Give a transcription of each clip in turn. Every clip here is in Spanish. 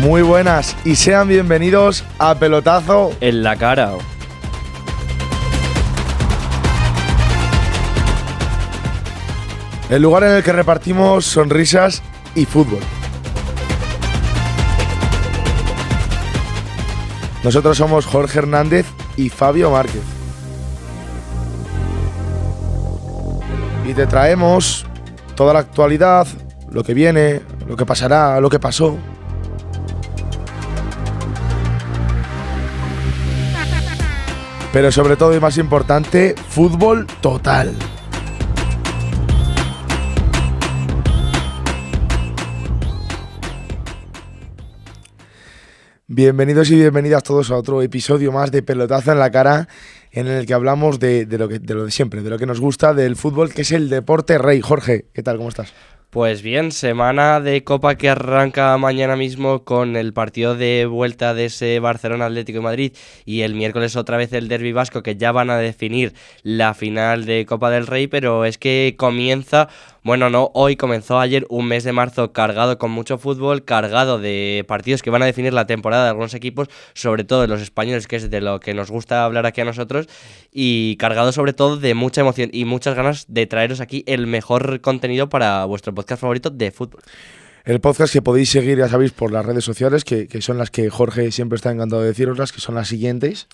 Muy buenas y sean bienvenidos a Pelotazo en la cara. El lugar en el que repartimos sonrisas y fútbol. Nosotros somos Jorge Hernández y Fabio Márquez. Y te traemos toda la actualidad, lo que viene, lo que pasará, lo que pasó. Pero sobre todo y más importante, fútbol total. Bienvenidos y bienvenidas todos a otro episodio más de Pelotazo en la cara, en el que hablamos de lo de siempre, de lo que nos gusta del fútbol, que es el deporte rey. Jorge, ¿qué tal? ¿Cómo estás? Pues bien, semana de Copa que arranca mañana mismo con el partido de vuelta de ese Barcelona Atlético de Madrid y el miércoles otra vez el Derbi vasco, que ya van a definir la final de Copa del Rey, pero es que hoy comenzó ayer un mes de marzo cargado con mucho fútbol, cargado de partidos que van a definir la temporada de algunos equipos, sobre todo de los españoles, que es de lo que nos gusta hablar aquí a nosotros, y cargado sobre todo de mucha emoción y muchas ganas de traeros aquí el mejor contenido para vuestro podcast favorito de fútbol. El podcast que podéis seguir, ya sabéis, por las redes sociales, que son las que Jorge siempre está encantado de deciroslas, que son las siguientes.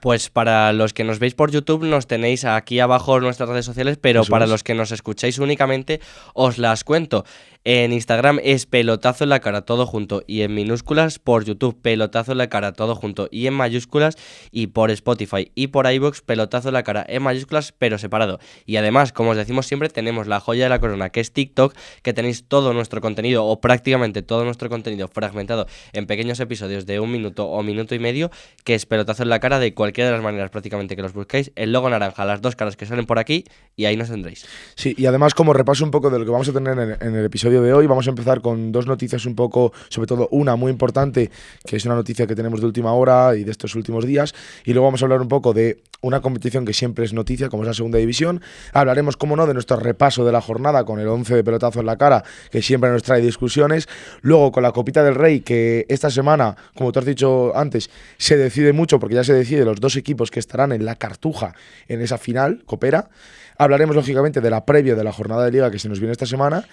Pues para los que nos veis por YouTube nos tenéis aquí abajo en nuestras redes sociales, pero eso para los que nos escucháis únicamente os las cuento. En Instagram es Pelotazo en la cara, todo junto, y en minúsculas por YouTube, Pelotazo en la cara, todo junto, y en mayúsculas, y por Spotify y por iVoox, Pelotazo en la cara, en mayúsculas, pero separado. Y además, como os decimos siempre, tenemos la joya de la corona, que es TikTok, que tenéis todo nuestro contenido, o prácticamente todo nuestro contenido fragmentado en pequeños episodios de 1 minuto o minuto y medio, que es Pelotazo en la cara, de cualquiera de las maneras prácticamente que los busquéis, el logo naranja, las dos caras que salen por aquí, y ahí nos tendréis. Sí, y además, como repaso un poco de lo que vamos a tener en el episodio de hoy, vamos a empezar con dos noticias un poco, sobre todo una muy importante, que es una noticia que tenemos de última hora y de estos últimos días, y luego vamos a hablar un poco de una competición que siempre es noticia, como es la segunda división. Hablaremos, como no, de nuestro repaso de la jornada con el 11 de Pelotazo en la cara, que siempre nos trae discusiones. Luego con la Copita del Rey, que esta semana, como tú has dicho antes, se decide mucho, porque ya se decide los dos equipos que estarán en la Cartuja en esa final copera. Hablaremos lógicamente de la previa de la jornada de liga que se nos viene esta semana,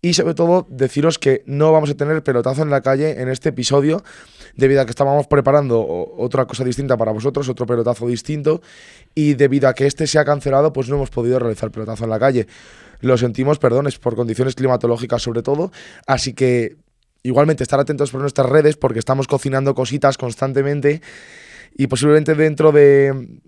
y sobre todo deciros que no vamos a tener pelotazo en la calle en este episodio, debido a que estábamos preparando otra cosa distinta para vosotros, otro pelotazo distinto, y debido a que este se ha cancelado, pues no hemos podido realizar pelotazo en la calle. Lo sentimos, perdón, es por condiciones climatológicas sobre todo, así que igualmente estar atentos por nuestras redes, porque estamos cocinando cositas constantemente, y posiblemente dentro de,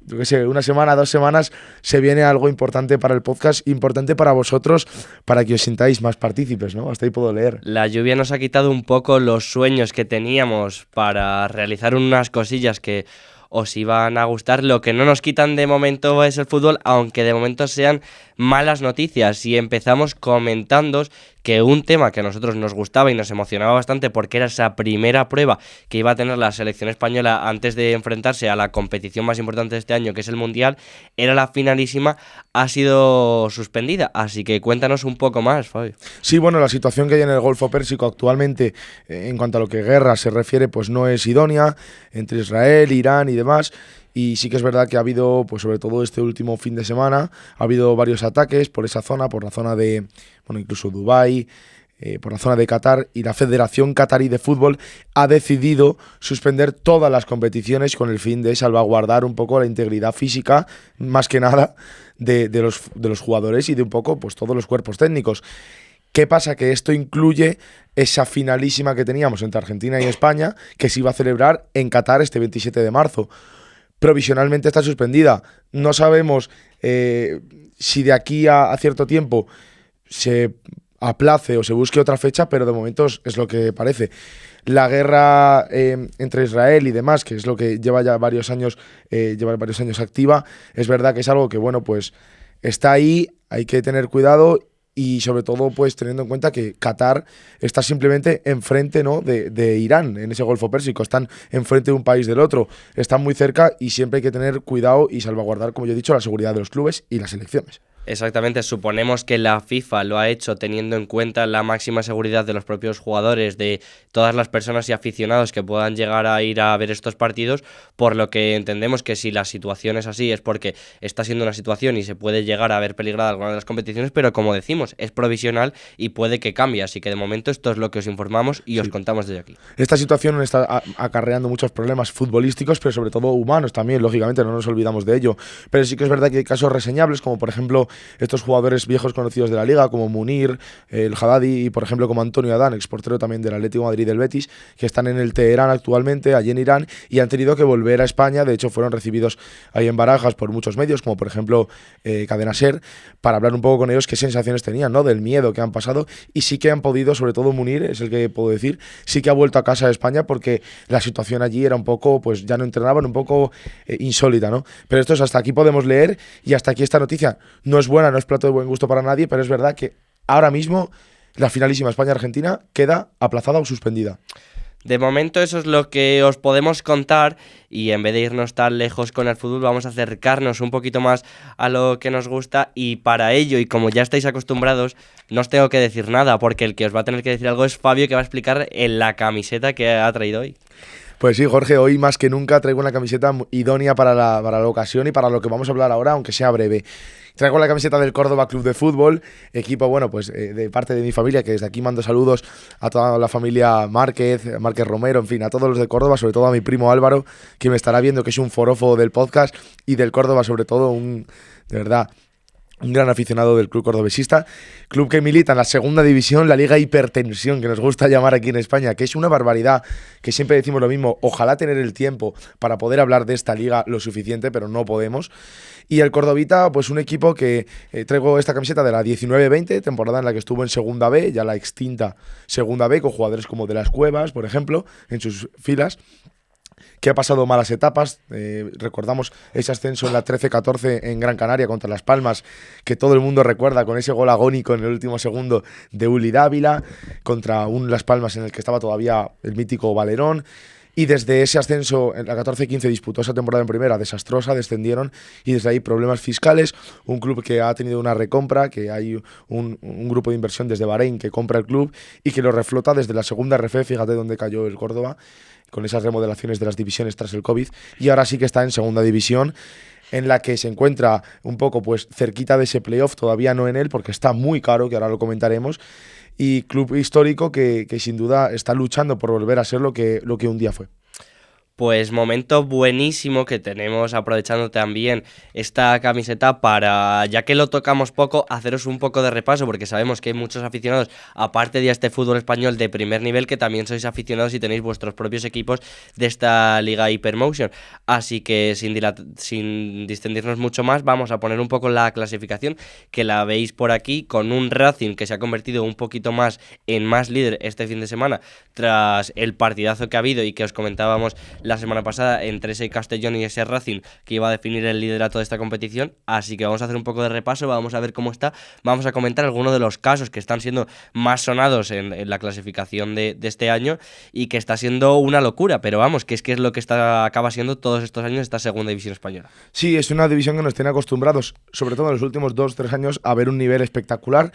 yo qué sé, una semana, 2 semanas, se viene algo importante para el podcast, importante para vosotros, para que os sintáis más partícipes, ¿no? Hasta ahí puedo leer. La lluvia nos ha quitado un poco los sueños que teníamos para realizar unas cosillas que os iban a gustar. Lo que no nos quitan de momento es el fútbol, aunque de momento sean malas noticias. Y empezamos comentándoos que un tema que a nosotros nos gustaba y nos emocionaba bastante, porque era esa primera prueba que iba a tener la selección española antes de enfrentarse a la competición más importante de este año, que es el Mundial, era la finalísima, ha sido suspendida. Así que cuéntanos un poco más, Fabio. Sí, bueno, la situación que hay en el Golfo Pérsico actualmente, en cuanto a lo que guerra se refiere, pues no es idónea entre Israel, Irán y demás. Y sí que es verdad que ha habido, pues sobre todo este último fin de semana, ha habido varios ataques por esa zona, por la zona de, bueno, incluso Dubái, por la zona de Qatar, y la Federación Qatarí de Fútbol ha decidido suspender todas las competiciones con el fin de salvaguardar un poco la integridad física, más que nada, de los jugadores y de un poco, pues todos los cuerpos técnicos. ¿Qué pasa? Que esto incluye esa finalísima que teníamos entre Argentina y España, que se iba a celebrar en Qatar este 27 de marzo. Provisionalmente está suspendida. No sabemos si de aquí a cierto tiempo se aplace o se busque otra fecha, pero de momento es lo que parece. La guerra entre Israel y demás, que es lo que lleva ya varios años activa, es verdad que es algo que, bueno, pues está ahí, hay que tener cuidado. Y sobre todo, pues teniendo en cuenta que Qatar está simplemente enfrente, ¿no?, de Irán, en ese Golfo Pérsico. Están enfrente de un país del otro. Están muy cerca y siempre hay que tener cuidado y salvaguardar, como yo he dicho, la seguridad de los clubes y las selecciones. Exactamente, suponemos que la FIFA lo ha hecho teniendo en cuenta la máxima seguridad de los propios jugadores, de todas las personas y aficionados que puedan llegar a ir a ver estos partidos, por lo que entendemos que si la situación es así es porque está siendo una situación y se puede llegar a ver peligrada alguna de las competiciones, pero como decimos, es provisional y puede que cambie, así que de momento esto es lo que os informamos y os contamos desde aquí. Esta situación está acarreando muchos problemas futbolísticos, pero sobre todo humanos también, lógicamente, no nos olvidamos de ello. Pero sí que es verdad que hay casos reseñables, como por ejemplo estos jugadores viejos conocidos de la Liga, como Munir, el Haddadi y por ejemplo como Antonio Adán, exportero también del Atlético de Madrid y del Betis, que están en el Teherán actualmente, allí en Irán, y han tenido que volver a España. De hecho, fueron recibidos ahí en Barajas por muchos medios, como por ejemplo Cadena Ser, para hablar un poco con ellos qué sensaciones tenían, ¿no?, del miedo que han pasado, y sí que han podido, sobre todo Munir, es el que puedo decir, sí que ha vuelto a casa de España porque la situación allí era un poco, pues ya no entrenaban, un poco insólita, ¿no? Pero esto es hasta aquí podemos leer y hasta aquí esta noticia. No es buena, no es plato de buen gusto para nadie, pero es verdad que ahora mismo la finalísima España-Argentina queda aplazada o suspendida. De momento eso es lo que os podemos contar y en vez de irnos tan lejos con el fútbol vamos a acercarnos un poquito más a lo que nos gusta y para ello, y como ya estáis acostumbrados, no os tengo que decir nada porque el que os va a tener que decir algo es Fabio, que va a explicar en la camiseta que ha traído hoy. Pues sí, Jorge, hoy más que nunca traigo una camiseta idónea para la ocasión y para lo que vamos a hablar ahora, aunque sea breve. Traigo la camiseta del Córdoba Club de Fútbol, equipo, bueno, pues de parte de mi familia, que desde aquí mando saludos a toda la familia Márquez Romero, en fin, a todos los de Córdoba, sobre todo a mi primo Álvaro, que me estará viendo, que es un forofo del podcast y del Córdoba, sobre todo, de verdad, un gran aficionado del club cordobesista, club que milita en la segunda división, la liga hipertensión, que nos gusta llamar aquí en España, que es una barbaridad, que siempre decimos lo mismo, ojalá tener el tiempo para poder hablar de esta liga lo suficiente, pero no podemos. Y el Cordobita, pues un equipo que traigo esta camiseta de la 19-20, temporada en la que estuvo en Segunda B, ya la extinta Segunda B, con jugadores como de las Cuevas, por ejemplo, en sus filas, que ha pasado malas etapas. Recordamos ese ascenso en la 13-14 en Gran Canaria contra Las Palmas, que todo el mundo recuerda, con ese gol agónico en el último segundo de Uli Dávila, contra un Las Palmas en el que estaba todavía el mítico Valerón. Y desde ese ascenso, en la 14-15 disputó esa temporada en primera, desastrosa, descendieron, y desde ahí problemas fiscales, un club que ha tenido una recompra, que hay un grupo de inversión desde Bahrein que compra el club y que lo reflota desde la segunda RF, fíjate dónde cayó el Córdoba, con esas remodelaciones de las divisiones tras el COVID, y ahora sí que está en segunda división, en la que se encuentra un poco pues cerquita de ese playoff, todavía no en él, porque está muy caro, que ahora lo comentaremos, y club histórico que sin duda está luchando por volver a ser lo que un día fue. Pues momento buenísimo que tenemos, aprovechando también esta camiseta para, ya que lo tocamos poco, haceros un poco de repaso, porque sabemos que hay muchos aficionados, aparte de este fútbol español de primer nivel, que también sois aficionados y tenéis vuestros propios equipos de esta Liga Hypermotion. Así que sin distendirnos mucho más, vamos a poner un poco la clasificación, que la veis por aquí, con un Racing que se ha convertido un poquito más en más líder este fin de semana, tras el partidazo que ha habido y que os comentábamos la semana pasada entre ese Castellón y ese Racing, que iba a definir el liderato de esta competición. Así que vamos a hacer un poco de repaso, vamos a ver cómo está, vamos a comentar algunos de los casos que están siendo más sonados en la clasificación de este año y que está siendo una locura, pero vamos, que es lo que acaba siendo todos estos años esta segunda división española. Sí, es una división que nos tiene acostumbrados, sobre todo en los últimos 2-3 años, a ver un nivel espectacular.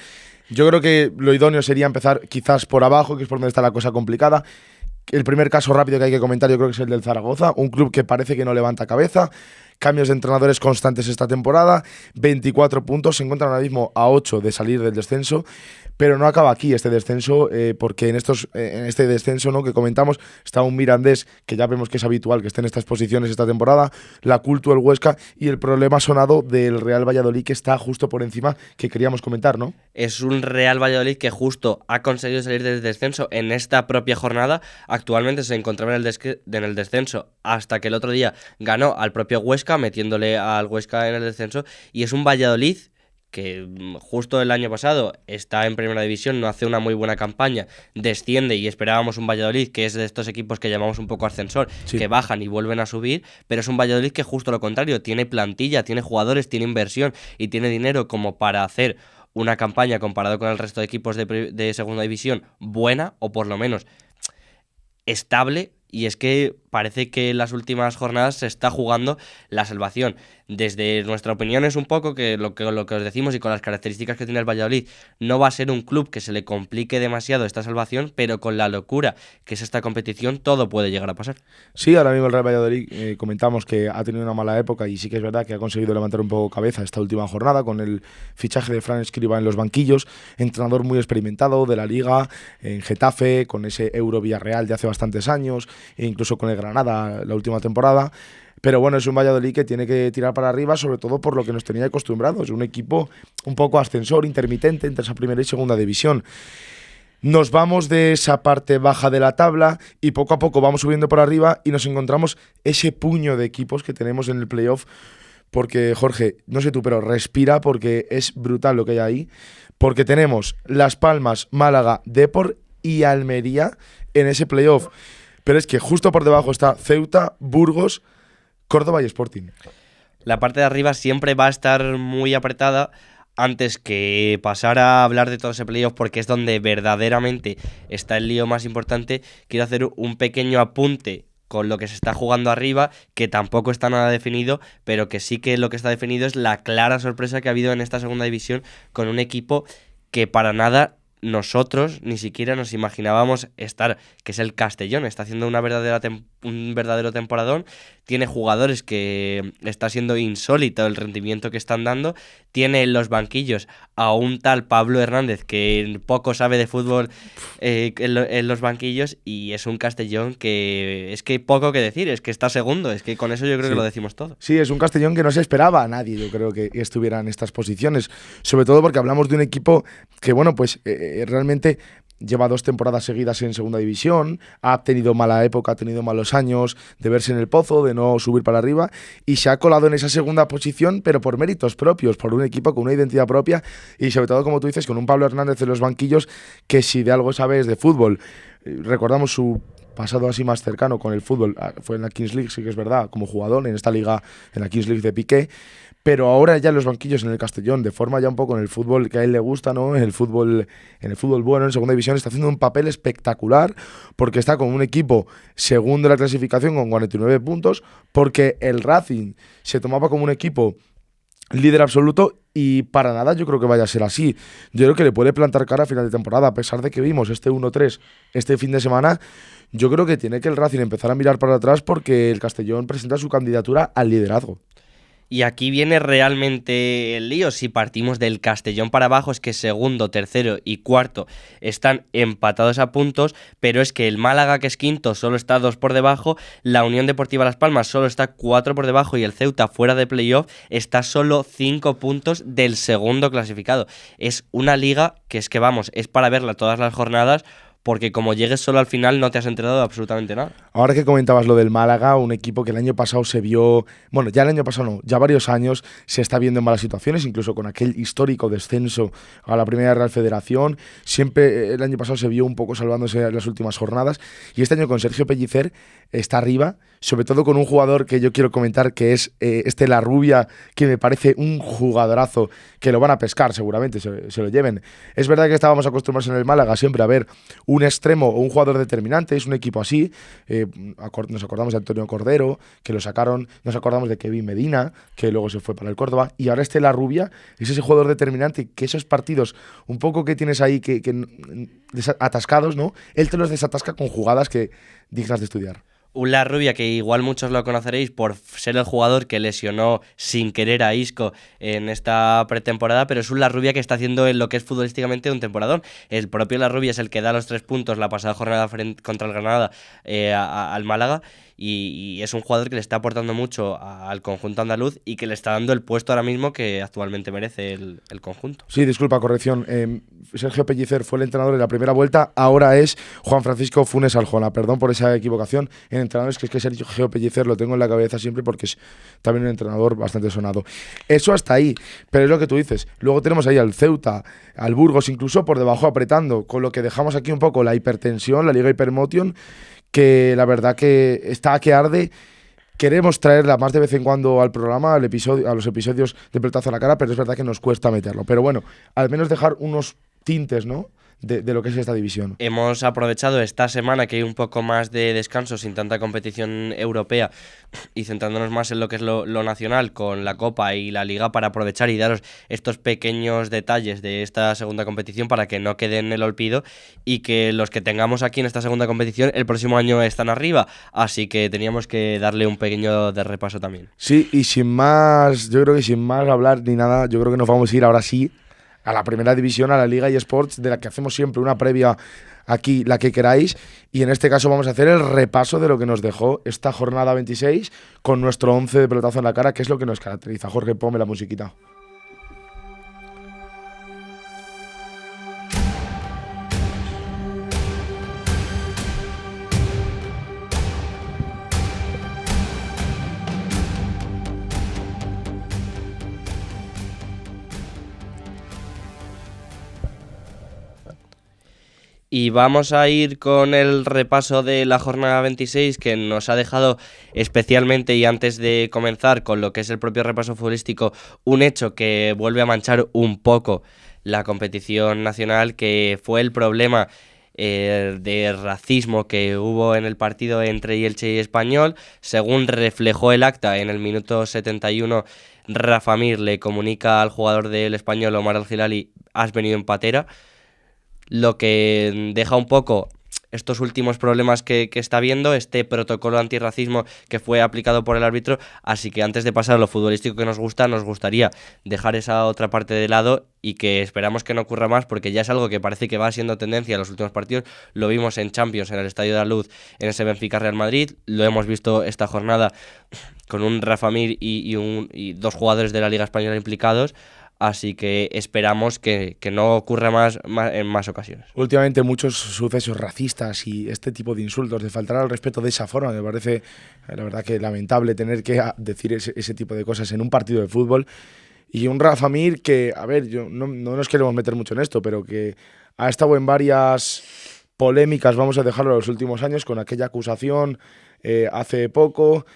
Yo creo que lo idóneo sería empezar quizás por abajo, que es por donde está la cosa complicada. El primer caso rápido que hay que comentar yo creo que es el del Zaragoza, un club que parece que no levanta cabeza, cambios de entrenadores constantes esta temporada, 24 puntos, se encuentran ahora mismo a 8 de salir del descenso, pero no acaba aquí este descenso, porque en este descenso, ¿no?, que comentamos, está un Mirandés, que ya vemos que es habitual que esté en estas posiciones esta temporada, la Culto, el Huesca y el problema sonado del Real Valladolid, que está justo por encima, que queríamos comentar, ¿no? Es un Real Valladolid que justo ha conseguido salir del descenso en esta propia jornada. Actualmente se encontraba en el descenso hasta que el otro día ganó al propio Huesca, metiéndole al Huesca en el descenso, y es un Valladolid que justo el año pasado está en primera división, no hace una muy buena campaña, desciende, y esperábamos un Valladolid que es de estos equipos que llamamos un poco ascensor, sí, que bajan y vuelven a subir, pero es un Valladolid que justo lo contrario, tiene plantilla, tiene jugadores, tiene inversión y tiene dinero como para hacer una campaña comparado con el resto de equipos de segunda división buena, o por lo menos estable. Y es que parece que en las últimas jornadas se está jugando la salvación. Desde nuestra opinión es un poco que lo que os decimos, y con las características que tiene el Valladolid, no va a ser un club que se le complique demasiado esta salvación, pero con la locura que es esta competición todo puede llegar a pasar. Sí, ahora mismo el Real Valladolid comentamos que ha tenido una mala época y sí que es verdad que ha conseguido levantar un poco cabeza esta última jornada con el fichaje de Fran Escribá en los banquillos, entrenador muy experimentado de la Liga, en Getafe, con ese Euro Villarreal de hace bastantes años, e incluso con el Granada la última temporada. Pero bueno, es un Valladolid que tiene que tirar para arriba, sobre todo por lo que nos tenía acostumbrados. Un equipo un poco ascensor, intermitente entre esa primera y segunda división. Nos vamos de esa parte baja de la tabla y poco a poco vamos subiendo por arriba y nos encontramos ese puño de equipos que tenemos en el playoff. Porque, Jorge, no sé tú, pero respira porque es brutal lo que hay ahí. Porque tenemos Las Palmas, Málaga, Depor y Almería en ese playoff. Pero es que justo por debajo está Ceuta, Burgos, Córdoba y Sporting. La parte de arriba siempre va a estar muy apretada. Antes que pasar a hablar de todo ese playoff, porque es donde verdaderamente está el lío más importante, quiero hacer un pequeño apunte con lo que se está jugando arriba, que tampoco está nada definido, pero que sí que lo que está definido es la clara sorpresa que ha habido en esta segunda división con un equipo que para nada nosotros ni siquiera nos imaginábamos estar, que es el Castellón. Está haciendo un verdadero temporadón, tiene jugadores que está siendo insólito el rendimiento que están dando, tiene en los banquillos a un tal Pablo Hernández que poco sabe de fútbol en los banquillos, y es un Castellón que es que poco que decir, es que está segundo, es que con eso yo creo que lo decimos todo. Sí, es un Castellón que no se esperaba a nadie, yo creo, que estuviera en estas posiciones, sobre todo porque hablamos de un equipo que, bueno, pues realmente lleva 2 temporadas seguidas en segunda división, ha tenido mala época, ha tenido malos años de verse en el pozo, de no subir para arriba, y se ha colado en esa segunda posición, pero por méritos propios, por un equipo con una identidad propia y sobre todo, como tú dices, con un Pablo Hernández en los banquillos que, si de algo sabe, es de fútbol. Recordamos su pasado así más cercano con el fútbol, fue en la Kings League, sí que es verdad, como jugador en esta liga, en la Kings League de Piqué, pero ahora ya en los banquillos en el Castellón, de forma ya un poco en el fútbol que a él le gusta, ¿no? En el fútbol bueno, en segunda división, está haciendo un papel espectacular, porque está con un equipo segundo en la clasificación con 49 puntos, porque el Racing se tomaba como un equipo líder absoluto y para nada yo creo que vaya a ser así. Yo creo que le puede plantar cara a final de temporada, a pesar de que vimos este 1-3 este fin de semana. Yo creo que tiene que el Racing empezar a mirar para atrás porque el Castellón presenta su candidatura al liderazgo. Y aquí viene realmente el lío. Si partimos del Castellón para abajo, es que segundo, tercero y cuarto están empatados a puntos, pero es que el Málaga, que es quinto, solo está 2 por debajo, la Unión Deportiva Las Palmas solo está 4 por debajo y el Ceuta, fuera de playoff, está solo 5 puntos del segundo clasificado. Es una liga que es que, vamos, es para verla todas las jornadas, porque como llegues solo al final no te has enterado de absolutamente nada. Ahora que comentabas lo del Málaga, un equipo que el año pasado se vio, bueno, ya el año pasado no, ya varios años se está viendo en malas situaciones, incluso con aquel histórico descenso a la Primera Real Federación, siempre el año pasado se vio un poco salvándose en las últimas jornadas, y este año con Sergio Pellicer está arriba, sobre todo con un jugador que yo quiero comentar, que es Larrubia, que me parece un jugadorazo, que lo van a pescar seguramente, se lo lleven. Es verdad que estábamos acostumbrados en el Málaga siempre a ver un extremo o un jugador determinante, es un equipo así, nos acordamos de Antonio Cordero, que lo sacaron, nos acordamos de Kevin Medina, que luego se fue para el Córdoba, y ahora Larrubia es ese jugador determinante, que esos partidos un poco que tienes ahí que atascados, ¿no? Él te los desatasca con jugadas que dignas de estudiar. Un Larrubia que igual muchos lo conoceréis por ser el jugador que lesionó sin querer a Isco en esta pretemporada, pero es un Larrubia que está haciendo en lo que es futbolísticamente un temporadón. El propio Larrubia es el que da los 3 puntos la pasada jornada contra el Granada al Málaga, y es un jugador que le está aportando mucho al conjunto andaluz y que le está dando el puesto ahora mismo que actualmente merece el conjunto. Sí, disculpa, corrección. Sergio Pellicer fue el entrenador en la primera vuelta, ahora es Juan Francisco Funes Aljona. Perdón por esa equivocación. En entrenadores, que es que Sergio Pellicer lo tengo en la cabeza siempre porque es también un entrenador bastante sonado. Eso hasta ahí, pero es lo que tú dices. Luego tenemos ahí al Ceuta, al Burgos, incluso por debajo apretando, con lo que dejamos aquí un poco la hipertensión, la Liga Hypermotion, que la verdad que está que arde. Queremos traerla más de vez en cuando al programa, a los episodios de Pelotazo a la Cara, pero es verdad que nos cuesta meterlo. Pero bueno, al menos dejar unos tintes, ¿no?, de lo que es esta división. Hemos aprovechado esta semana que hay un poco más de descanso sin tanta competición europea y centrándonos más en lo que es lo nacional con la Copa y la Liga para aprovechar y daros estos pequeños detalles de esta segunda competición para que no quede en el olvido y que los que tengamos aquí en esta segunda competición el próximo año están arriba, así que teníamos que darle un pequeño de repaso también. Sí, y sin más, yo creo que sin más hablar ni nada, yo creo que nos vamos a ir ahora sí a la primera división, a la Liga eSports, de la que hacemos siempre una previa aquí, la que queráis, y en este caso vamos a hacer el repaso de lo que nos dejó esta jornada 26 con nuestro 11 de pelotazo en la cara, que es lo que nos caracteriza. Jorge, ponme la musiquita. Y vamos a ir con el repaso de la jornada 26 que nos ha dejado especialmente, y antes de comenzar con lo que es el propio repaso futbolístico, un hecho que vuelve a manchar un poco la competición nacional, que fue el problema de racismo que hubo en el partido entre Elche y Español. Según reflejó el acta, en el minuto 71 Rafa Mir le comunica al jugador del Español, Omar Al-Hilali: has venido en patera, lo que deja un poco estos últimos problemas que está viendo, este protocolo antirracismo que fue aplicado por el árbitro. Así que antes de pasar a lo futbolístico que nos gusta, nos gustaría dejar esa otra parte de lado y que esperamos que no ocurra más, porque ya es algo que parece que va siendo tendencia en los últimos partidos. Lo vimos en Champions, en el Estadio de la Luz, en ese Benfica Real Madrid, lo hemos visto esta jornada con un Rafa Mir y dos jugadores de la Liga Española implicados. Así que esperamos que no ocurra más en más ocasiones. Últimamente muchos sucesos racistas y este tipo de insultos, de faltar al respeto de esa forma, me parece la verdad que lamentable tener que decir ese tipo de cosas en un partido de fútbol. Y un Rafa Mir que, a ver, no nos queremos meter mucho en esto, pero que ha estado en varias polémicas, vamos a dejarlo, en los últimos años, con aquella acusación hace poco.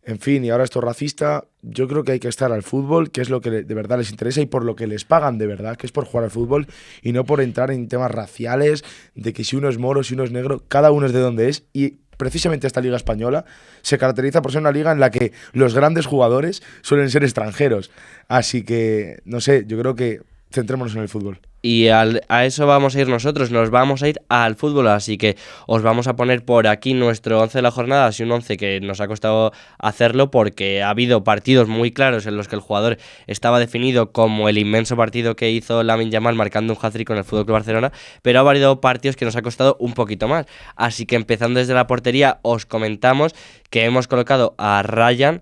En fin, y ahora esto racista. Yo creo que hay que estar al fútbol, que es lo que de verdad les interesa y por lo que les pagan de verdad, que es por jugar al fútbol y no por entrar en temas raciales, de que si uno es moro, si uno es negro, cada uno es de donde es. Y precisamente esta liga española se caracteriza por ser una liga en la que los grandes jugadores suelen ser extranjeros. Así que, no sé, yo creo que centrémonos en el fútbol. Y a eso vamos a ir nosotros, nos vamos a ir al fútbol, así que os vamos a poner por aquí nuestro 11 de la jornada, así un 11 que nos ha costado hacerlo porque ha habido partidos muy claros en los que el jugador estaba definido, como el inmenso partido que hizo Lamine Yamal marcando un hat-trick con el FC Barcelona, pero ha habido partidos que nos ha costado un poquito más. Así que empezando desde la portería, os comentamos que hemos colocado a Ryan.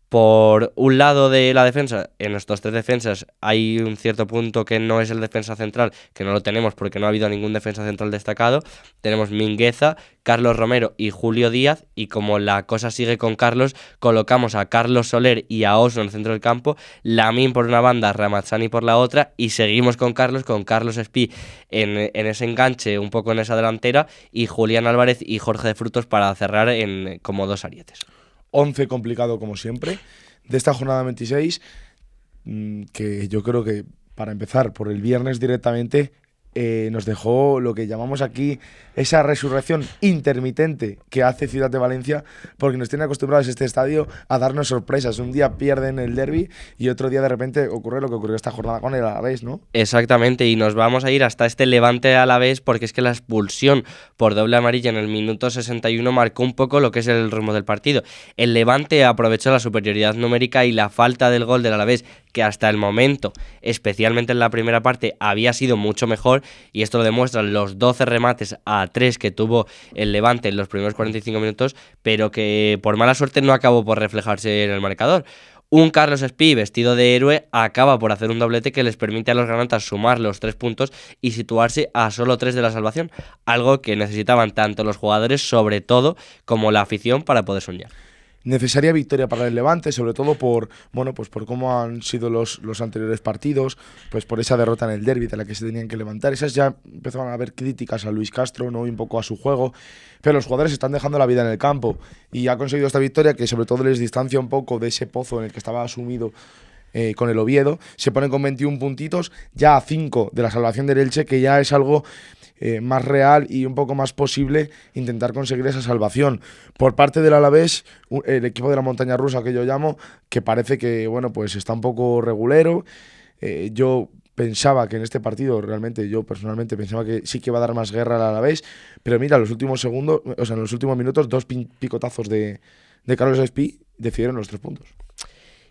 Por un lado de la defensa, en nuestras tres defensas hay un cierto punto que no es el defensa central, que no lo tenemos porque no ha habido ningún defensa central destacado. Tenemos Mingueza, Carlos Romero y Julio Díaz, y como la cosa sigue con Carlos, colocamos a Carlos Soler y a Oso en el centro del campo, Lamine por una banda, Ramazzani por la otra, y seguimos con Carlos Espí en ese enganche, un poco en esa delantera, y Julián Álvarez y Jorge de Frutos para cerrar como dos arietes. 11 complicado como siempre de esta jornada 26, que yo creo que para empezar por el viernes directamente nos dejó lo que llamamos aquí esa resurrección intermitente que hace Ciudad de Valencia, porque nos tiene acostumbrados este estadio a darnos sorpresas. Un día pierden el derbi y otro día de repente ocurre lo que ocurrió esta jornada con el Alavés, ¿no? Exactamente, y nos vamos a ir hasta este Levante Alavés, porque es que la expulsión por doble amarilla en el minuto 61 marcó un poco lo que es el rumbo del partido. El Levante aprovechó la superioridad numérica y la falta del gol del Alavés, que hasta el momento, especialmente en la primera parte, había sido mucho mejor, y esto lo demuestran los 12 remates a 3 que tuvo el Levante en los primeros 45 minutos, pero que por mala suerte no acabó por reflejarse en el marcador. Un Carlos Espí vestido de héroe acaba por hacer un doblete que les permite a los granatas sumar los 3 puntos y situarse a solo 3 de la salvación, algo que necesitaban tanto los jugadores, sobre todo, como la afición para poder soñar. Necesaria victoria para el Levante, sobre todo por cómo han sido los anteriores partidos, pues por esa derrota en el derbi de la que se tenían que levantar. Esas ya empezaban a haber críticas a Luis Castro, ¿no? Y un poco a su juego, pero los jugadores están dejando la vida en el campo y ha conseguido esta victoria que sobre todo les distancia un poco de ese pozo en el que estaba sumido con el Oviedo. Se ponen con 21 puntitos, ya a 5 de la salvación del Elche, que ya es algo más real y un poco más posible intentar conseguir esa salvación. Por parte del Alavés, el equipo de la montaña rusa que yo llamo, que parece que bueno, pues está un poco regulero. Yo pensaba que en este partido, realmente, yo personalmente pensaba que sí que iba a dar más guerra al Alavés, pero mira, en los últimos segundos, o sea, en los últimos minutos, dos picotazos de Carlos Espí decidieron los 3 puntos.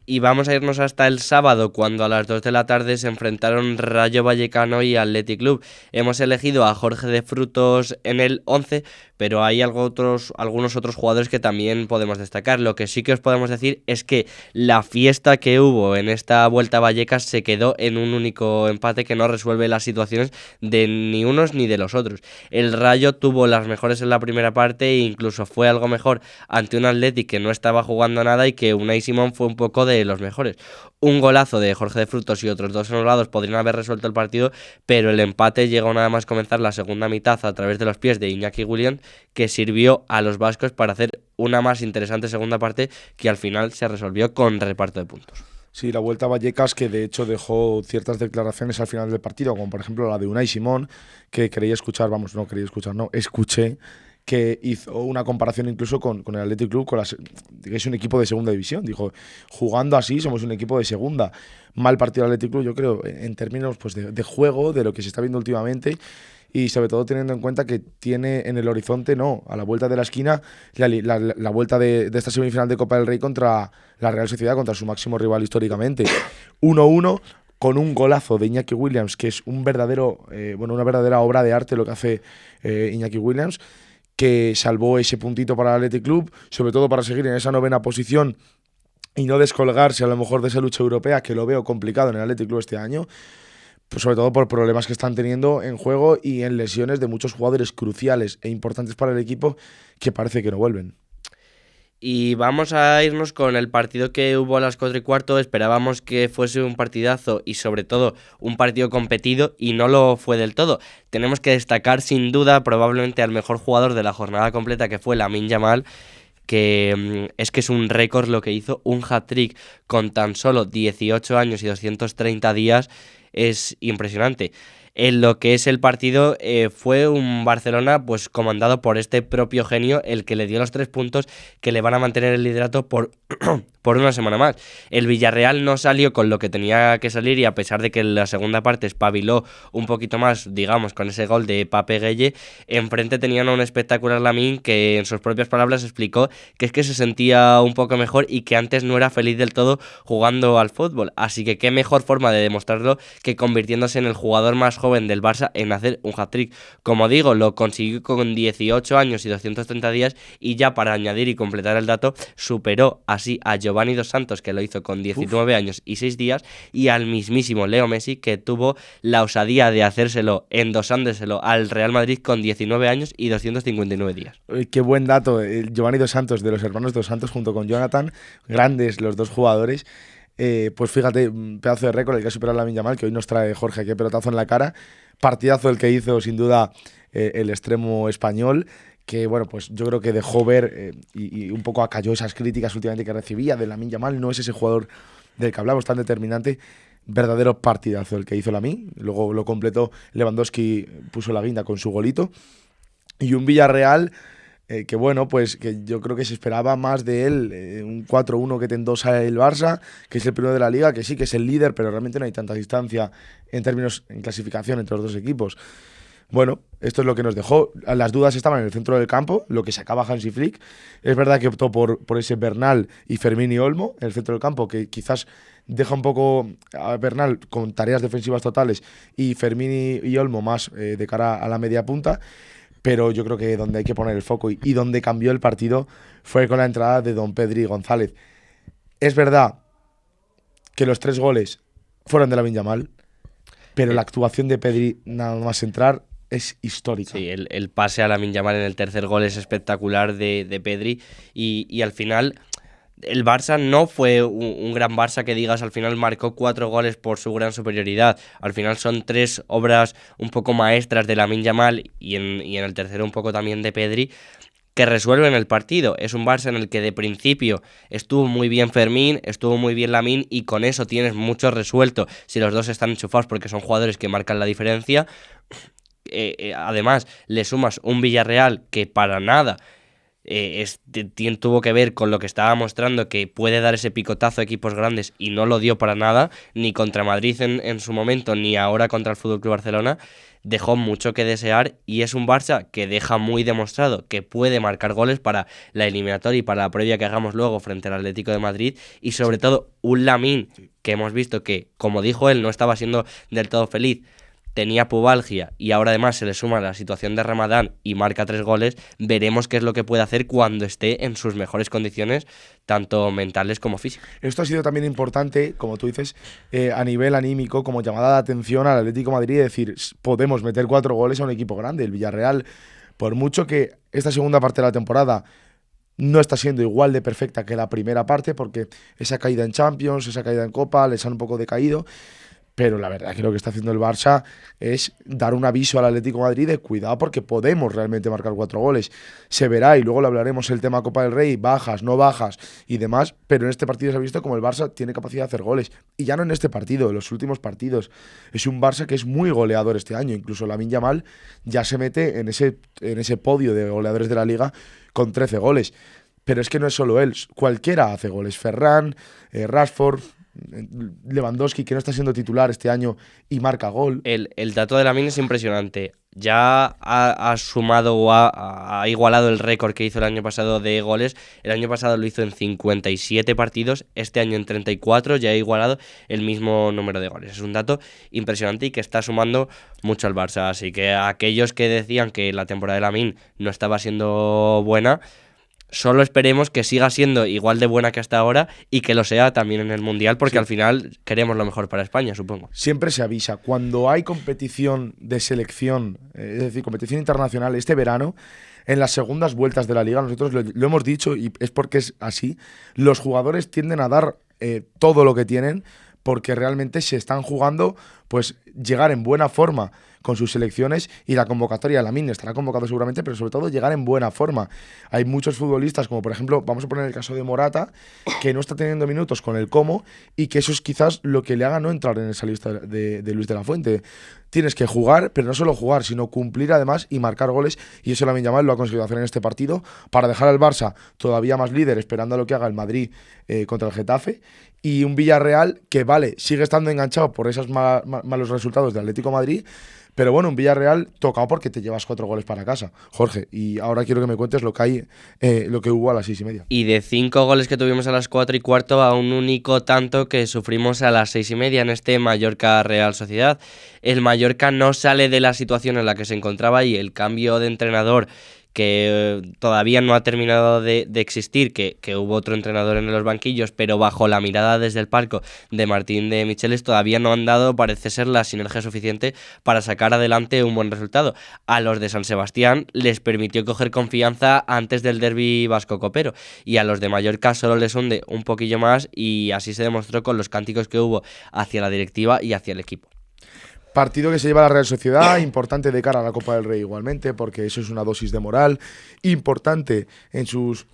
Y vamos a irnos hasta el sábado, cuando a las 2 de la tarde se enfrentaron Rayo Vallecano y Athletic Club. Hemos elegido a Jorge de Frutos en el 11, pero hay algunos otros jugadores que también podemos destacar. Lo que sí que os podemos decir es que la fiesta que hubo en esta Vuelta a Vallecas se quedó en un único empate que no resuelve las situaciones de ni unos ni de los otros. El Rayo tuvo las mejores en la primera parte e incluso fue algo mejor ante un Athletic que no estaba jugando nada y que Unai Simón fue un poco de los mejores. Un golazo de Jorge de Frutos y otros 2 anulados podrían haber resuelto el partido, pero el empate llegó nada más comenzar la segunda mitad a través de los pies de Iñaki Williams, que sirvió a los vascos para hacer una más interesante segunda parte que al final se resolvió con reparto de puntos. Sí, la Vuelta a Vallecas, que de hecho dejó ciertas declaraciones al final del partido, como por ejemplo la de Unai Simón, que escuché que hizo una comparación incluso con el Athletic Club, que es un equipo de segunda división. Dijo, jugando así somos un equipo de segunda. Mal partido del Athletic Club, yo creo, en términos pues, de juego, de lo que se está viendo últimamente, y sobre todo teniendo en cuenta que tiene en el horizonte, a la vuelta de la esquina, la vuelta de esta semifinal de Copa del Rey contra la Real Sociedad, contra su máximo rival históricamente. 1-1, con un golazo de Iñaki Williams, que es una verdadera obra de arte lo que hace Iñaki Williams, que salvó ese puntito para el Athletic Club, sobre todo para seguir en esa 9ª posición y no descolgarse a lo mejor de esa lucha europea, que lo veo complicado en el Athletic Club este año, pues sobre todo por problemas que están teniendo en juego y en lesiones de muchos jugadores cruciales e importantes para el equipo que parece que no vuelven. Y vamos a irnos con el partido que hubo a las 4:15. Esperábamos que fuese un partidazo y sobre todo un partido competido y no lo fue del todo. Tenemos que destacar sin duda probablemente al mejor jugador de la jornada completa, que fue Lamine Yamal, que es un récord lo que hizo, un hat-trick con tan solo 18 años y 230 días, es impresionante. En lo que es el partido, fue un Barcelona pues comandado por este propio genio el que le dio los 3 puntos que le van a mantener el liderato por una semana más. El Villarreal no salió con lo que tenía que salir y a pesar de que en la segunda parte espabiló un poquito más, digamos, con ese gol de Pape Gueye, enfrente tenían a un espectacular Lamine que en sus propias palabras explicó que es que se sentía un poco mejor y que antes no era feliz del todo jugando al fútbol. Así que qué mejor forma de demostrarlo que convirtiéndose en el jugador más joven del Barça en hacer un hat-trick. Como digo, lo consiguió con 18 años y 230 días y ya para añadir y completar el dato, superó así a Giovanni Dos Santos, que lo hizo con 19 años y 6 días, y al mismísimo Leo Messi, que tuvo la osadía de endosándoselo al Real Madrid con 19 años y 259 días. Qué buen dato, Giovanni Dos Santos, de los hermanos Dos Santos junto con Jonathan, grandes los dos jugadores. Pues fíjate, un pedazo de récord el que ha superado Lamine Yamal, que hoy nos trae Jorge, qué pelotazo en la cara. Partidazo el que hizo, sin duda, el extremo español, que bueno, pues yo creo que dejó ver y un poco acalló esas críticas últimamente que recibía de Lamine Yamal. No es ese jugador del que hablamos tan determinante. Verdadero partidazo el que hizo Lamine. Luego lo completó Lewandowski, puso la guinda con su golito. Y un Villarreal que bueno, pues que yo creo que se esperaba más de él, un 4-1 que te endosa el Barça, que es el primero de la Liga, que sí que es el líder, pero realmente no hay tanta distancia en clasificación entre los dos equipos. Bueno, esto es lo que nos dejó. Las dudas estaban en el centro del campo, lo que sacaba Hansi Flick. Es verdad que optó por ese Bernal y Fermín y Olmo en el centro del campo, que quizás deja un poco a Bernal con tareas defensivas totales y Fermín y Olmo más de cara a la media punta. Pero yo creo que donde hay que poner el foco y donde cambió el partido fue con la entrada de don Pedri González. Es verdad que los 3 goles fueron de Lamine Yamal, pero la actuación de Pedri nada más entrar es histórica. Sí, el pase a Lamine Yamal en el tercer gol es espectacular de Pedri y al final el Barça no fue un gran Barça que digas, al final marcó 4 goles por su gran superioridad. Al final son 3 obras un poco maestras de Lamine Yamal y en el tercero un poco también de Pedri, que resuelven el partido. Es un Barça en el que de principio estuvo muy bien Fermín, estuvo muy bien Lamine, y con eso tienes mucho resuelto si los dos están enchufados, porque son jugadores que marcan la diferencia. Además, le sumas un Villarreal que para nada tuvo que ver con lo que estaba mostrando, que puede dar ese picotazo a equipos grandes, y no lo dio para nada, ni contra Madrid en su momento, ni ahora contra el FC Barcelona. Dejó mucho que desear, y es un Barça que deja muy demostrado que puede marcar goles para la eliminatoria y para la previa que hagamos luego frente al Atlético de Madrid, y sobre todo un Lamine que hemos visto que, como dijo él, no estaba siendo del todo feliz, tenía pubalgia, y ahora además se le suma la situación de Ramadán y marca 3 goles. Veremos qué es lo que puede hacer cuando esté en sus mejores condiciones, tanto mentales como físicas. Esto ha sido también importante, como tú dices, a nivel anímico, como llamada de atención al Atlético de Madrid, de decir, podemos meter 4 goles a un equipo grande. El Villarreal, por mucho que esta segunda parte de la temporada no está siendo igual de perfecta que la primera parte, porque esa caída en Champions, esa caída en Copa, les han un poco decaído. Pero la verdad que lo que está haciendo el Barça es dar un aviso al Atlético de Madrid de cuidado, porque podemos realmente marcar 4 goles. Se verá, y luego lo hablaremos, el tema Copa del Rey, bajas, no bajas y demás, pero en este partido se ha visto como el Barça tiene capacidad de hacer goles. Y ya no en este partido, en los últimos partidos. Es un Barça que es muy goleador este año. Incluso Lamine Yamal ya se mete en ese podio de goleadores de la Liga con 13 goles. Pero es que no es solo él, cualquiera hace goles. Ferran, Rashford, Lewandowski, que no está siendo titular este año y marca gol. El dato de Lamine es impresionante. Ya ha sumado o ha igualado el récord que hizo el año pasado de goles. El año pasado lo hizo en 57 partidos, este año en 34 ya ha igualado el mismo número de goles. Es un dato impresionante y que está sumando mucho al Barça. Así que a aquellos que decían que la temporada de Lamine no estaba siendo buena, solo esperemos que siga siendo igual de buena que hasta ahora, y que lo sea también en el Mundial, porque al final queremos lo mejor para España, supongo. Siempre se avisa, cuando hay competición de selección, es decir, competición internacional este verano, en las segundas vueltas de la Liga, nosotros lo hemos dicho y es porque es así, los jugadores tienden a dar todo lo que tienen, porque realmente se están jugando pues llegar en buena forma con sus selecciones, y la convocatoria de Lamine estará convocado seguramente, pero sobre todo llegar en buena forma. Hay muchos futbolistas, como por ejemplo, vamos a poner el caso de Morata, que no está teniendo minutos con el Como, y que eso es quizás lo que le haga no entrar en esa lista de Luis de la Fuente. Tienes que jugar, pero no solo jugar, sino cumplir además y marcar goles, y eso Lamine Yamal lo ha conseguido hacer en este partido, para dejar al Barça todavía más líder, esperando a lo que haga el Madrid contra el Getafe, y un Villarreal que, vale, sigue estando enganchado por esos malos resultados del Atlético de Madrid, pero bueno, un Villarreal tocado porque te llevas 4 goles para casa, Jorge. Y ahora quiero que me cuentes lo que hubo a las 6:30. Y de 5 goles que tuvimos a las 4:15 a un único tanto que sufrimos a las 6:30 en este Mallorca Real Sociedad. El Mallorca no sale de la situación en la que se encontraba, y el cambio de entrenador, que todavía no ha terminado de existir, que hubo otro entrenador en los banquillos, pero bajo la mirada desde el palco de Martín de Michelis, todavía no han dado, parece ser, la sinergia suficiente para sacar adelante un buen resultado. A los de San Sebastián les permitió coger confianza antes del derbi vasco-copero, y a los de Mallorca solo les hunde un poquillo más, y así se demostró con los cánticos que hubo hacia la directiva y hacia el equipo. Partido que se lleva la Real Sociedad, importante de cara a la Copa del Rey igualmente, porque eso es una dosis de moral importante en sus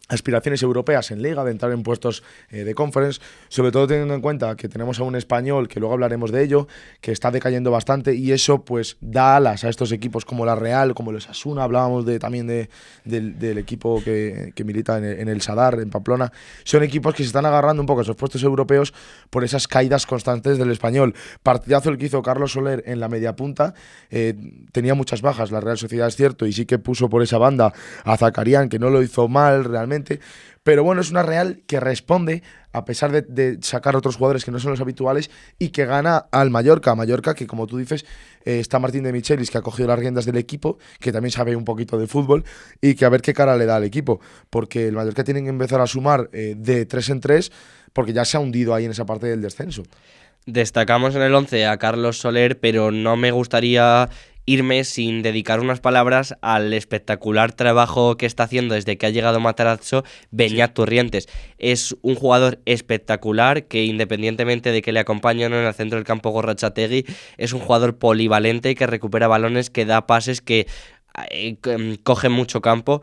aspiraciones europeas en Liga, de entrar en puestos de Conference, sobre todo teniendo en cuenta que tenemos a un español, que luego hablaremos de ello, que está decayendo bastante, y eso pues da alas a estos equipos como la Real, como el Osasuna. Hablábamos también del equipo que milita en el Sadar, en Pamplona. Son equipos que se están agarrando un poco a esos puestos europeos por esas caídas constantes del español. Partidazo el que hizo Carlos Soler en la media punta, tenía muchas bajas la Real Sociedad, es cierto, y sí que puso por esa banda a Zakarian, que no lo hizo mal realmente. Pero bueno, es una Real que responde, a pesar de sacar otros jugadores que no son los habituales, y que gana al Mallorca. Mallorca que, como tú dices, está Martín de Michelis, que ha cogido las riendas del equipo, que también sabe un poquito de fútbol, y que a ver qué cara le da al equipo, porque el Mallorca tiene que empezar a sumar de 3 en 3, porque ya se ha hundido ahí en esa parte del descenso. Destacamos en el 11 a Carlos Soler, pero no me gustaría irme sin dedicar unas palabras al espectacular trabajo que está haciendo desde que ha llegado Matarazzo Beñat Turrientes. Es un jugador espectacular que, independientemente de que le acompañe o no en el centro del campo Gorrotxategi, es un jugador polivalente que recupera balones, que da pases, que coge mucho campo.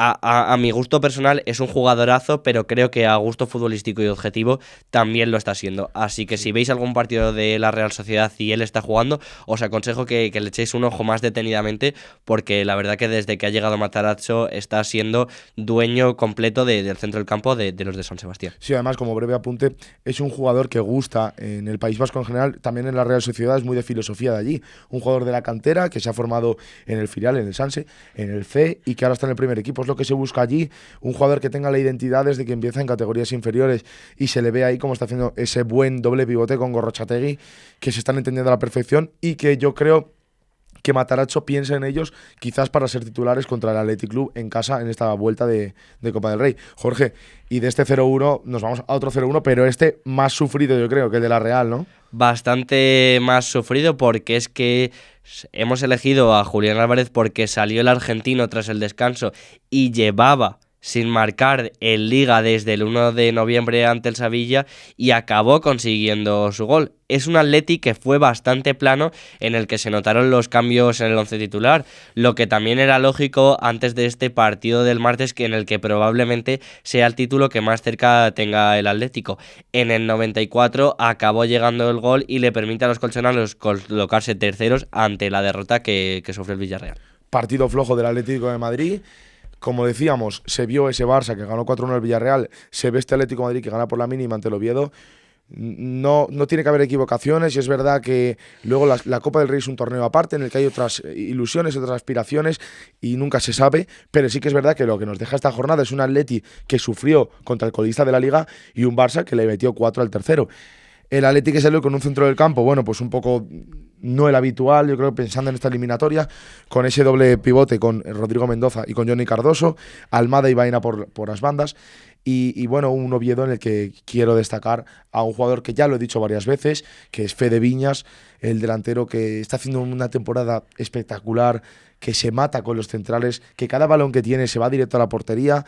A mi gusto personal es un jugadorazo, pero creo que a gusto futbolístico y objetivo también lo está siendo. Así que si veis algún partido de la Real Sociedad y él está jugando, os aconsejo que le echéis un ojo más detenidamente, porque la verdad que desde que ha llegado Matarazzo está siendo dueño completo del centro del campo de los de San Sebastián. Sí, además, como breve apunte, es un jugador que gusta en el País Vasco en general, también en la Real Sociedad es muy de filosofía de allí. Un jugador de la cantera que se ha formado en el filial, en el Sanse, en el C y que ahora está en el primer equipo. Es lo que se busca allí, un jugador que tenga la identidad desde que empieza en categorías inferiores y se le ve ahí como está haciendo ese buen doble pivote con Gorrotxategi, que se están entendiendo a la perfección y que yo creo que Matarazzo piensa en ellos quizás para ser titulares contra el Athletic Club en casa en esta vuelta de Copa del Rey. Jorge, y de este 0-1 nos vamos a otro 0-1, pero este más sufrido yo creo que el de la Real, ¿no? Bastante más sufrido, porque es que hemos elegido a Julián Álvarez porque salió el argentino tras el descanso y llevaba sin marcar en Liga desde el 1 de noviembre ante el Sevilla y acabó consiguiendo su gol. Es un Atleti que fue bastante plano, en el que se notaron los cambios en el once titular, lo que también era lógico antes de este partido del martes, en el que probablemente sea el título que más cerca tenga el Atlético. En el 94 acabó llegando el gol y le permite a los colchoneros colocarse terceros ante la derrota que sufrió el Villarreal. Partido flojo del Atlético de Madrid. Como decíamos, se vio ese Barça que ganó 4-1 al Villarreal, se ve este Atlético de Madrid que gana por la mínima ante el Oviedo. No tiene que haber equivocaciones y es verdad que luego la Copa del Rey es un torneo aparte en el que hay otras ilusiones, otras aspiraciones y nunca se sabe, pero sí que es verdad que lo que nos deja esta jornada es un Atleti que sufrió contra el colista de la Liga y un Barça que le metió 4 al tercero. El Atleti que salió con un centro del campo, bueno, pues un poco no el habitual, yo creo, pensando en esta eliminatoria, con ese doble pivote con Rodrigo Mendoza y con Johnny Cardoso, Almada y Baena por las bandas, y bueno, un Oviedo en el que quiero destacar a un jugador que ya lo he dicho varias veces, que es Fede Viñas, el delantero que está haciendo una temporada espectacular, que se mata con los centrales, que cada balón que tiene se va directo a la portería.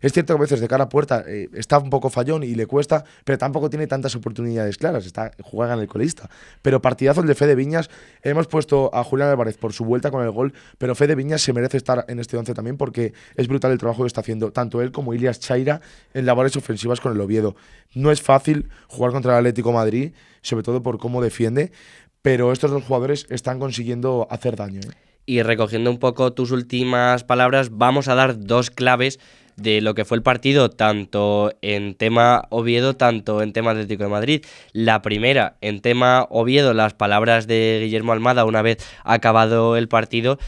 Es cierto que a veces de cara a puerta está un poco fallón y le cuesta, pero tampoco tiene tantas oportunidades claras, juega en el colista. Pero partidazo el de Fede Viñas. Hemos puesto a Julián Álvarez por su vuelta con el gol, pero Fede Viñas se merece estar en este 11 también porque es brutal el trabajo que está haciendo tanto él como Ilias Chaira en labores ofensivas con el Oviedo. No es fácil jugar contra el Atlético de Madrid, sobre todo por cómo defiende, pero estos dos jugadores están consiguiendo hacer daño. Y recogiendo un poco tus últimas palabras, vamos a dar dos claves de lo que fue el partido, tanto en tema Oviedo, tanto en tema Atlético de Madrid. La primera, en tema Oviedo, las palabras de Guillermo Almada una vez acabado el partido.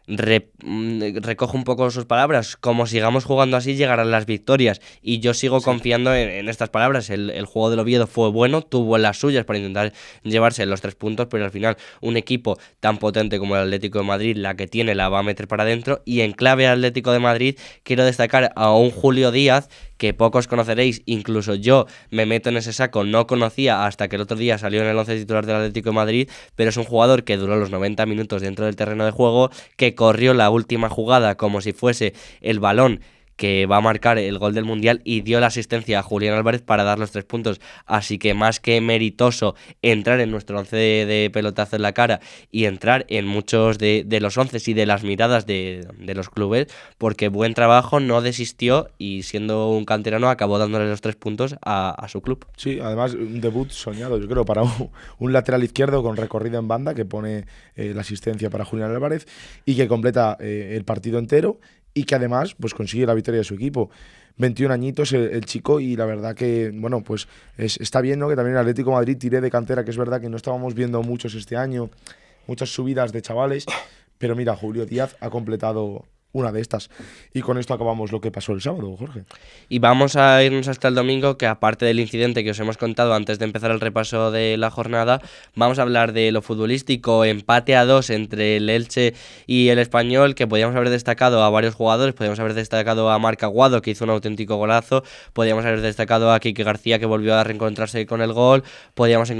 Recojo un poco sus palabras: como sigamos jugando así llegarán las victorias, y yo sigo confiando en estas palabras. El juego del Oviedo fue bueno, tuvo las suyas para intentar llevarse los 3 puntos, pero al final un equipo tan potente como el Atlético de Madrid, la que tiene la va a meter para adentro. Y en clave Atlético de Madrid quiero destacar a un Julio Díaz que pocos conoceréis, incluso yo me meto en ese saco, no conocía hasta que el otro día salió en el 11 titular del Atlético de Madrid, pero es un jugador que duró los 90 minutos dentro del terreno de juego, que corrió la última jugada como si fuese el balón que va a marcar el gol del Mundial y dio la asistencia a Julián Álvarez para dar los 3 puntos. Así que más que meritoso entrar en nuestro 11 de pelotazo en la cara y entrar en muchos de los 11 y de las miradas de los clubes, porque buen trabajo, no desistió y siendo un canterano acabó dándole los 3 puntos a su club. Sí, además un debut soñado, yo creo, para un lateral izquierdo con recorrido en banda que pone la asistencia para Julián Álvarez y que completa el partido entero. Y que además pues consigue la victoria de su equipo. 21 añitos el chico, y la verdad que, bueno, pues está bien, ¿no? Que también el Atlético de Madrid tire de cantera, que es verdad que no estábamos viendo muchos este año, muchas subidas de chavales, pero mira, Julio Díaz ha completado una de estas. Y con esto acabamos lo que pasó el sábado, Jorge. Y vamos a irnos hasta el domingo, que aparte del incidente que os hemos contado antes de empezar el repaso de la jornada, vamos a hablar de lo futbolístico. Empate a 2 entre el Elche y el Español, que podíamos haber destacado a varios jugadores. Podíamos haber destacado a Marc Aguado, que hizo un auténtico golazo. Podíamos haber destacado a Quique García, que volvió a reencontrarse con el gol. Podíamos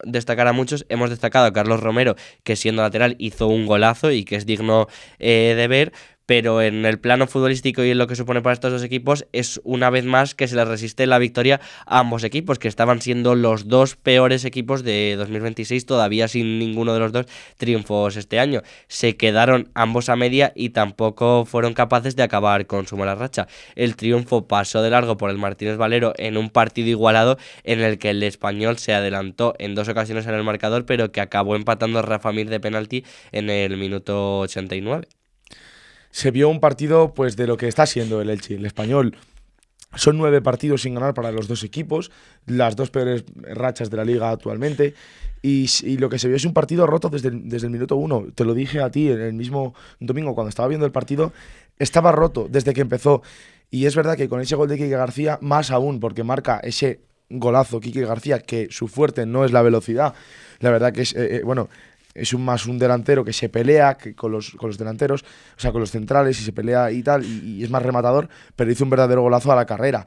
destacar a muchos. Hemos destacado a Carlos Romero, que siendo lateral hizo un golazo y que es digno de ver. pero en el plano futbolístico y en lo que supone para estos dos equipos es una vez más que se les resiste la victoria a ambos equipos, que estaban siendo los dos peores equipos de 2026, todavía sin ninguno de los dos triunfos este año. Se quedaron ambos a media y tampoco fueron capaces de acabar con su mala racha. El triunfo pasó de largo por el Martínez Valero en un partido igualado en el que el Español se adelantó en 2 ocasiones en el marcador, pero que acabó empatando a Rafa Mir de penalti en el minuto 89. Se vio un partido pues de lo que está siendo el Elche, el Español. Son 9 partidos sin ganar para los dos equipos, las dos peores rachas de la liga actualmente. Y lo que se vio es un partido roto desde el minuto 1. Te lo dije a ti el mismo domingo cuando estaba viendo el partido. Estaba roto desde que empezó. Y es verdad que con ese gol de Quique García, más aún, porque marca ese golazo Quique García, que su fuerte no es la velocidad. La verdad que es, es un delantero que se pelea con los delanteros, o sea, con los centrales, y se pelea y tal, y es más rematador, pero hizo un verdadero golazo a la carrera.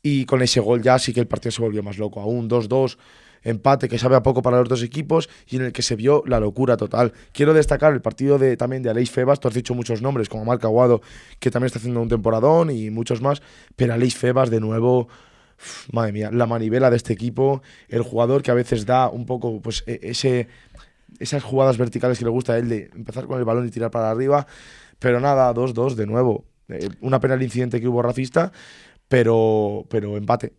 Y con ese gol ya sí que el partido se volvió más loco. Aún 2-2, empate que sabe a poco para los dos equipos y en el que se vio la locura total. Quiero destacar el partido también de Aleix Febas. Tú has dicho muchos nombres, como Marc Aguado, que también está haciendo un temporadón, y muchos más, pero Aleix Febas de nuevo... Madre mía, la manivela de este equipo, el jugador que a veces da un poco pues esas jugadas verticales que le gusta a él, de empezar con el balón y tirar para arriba, pero nada, 2-2 de nuevo. Una pena el incidente que hubo racista, pero empate.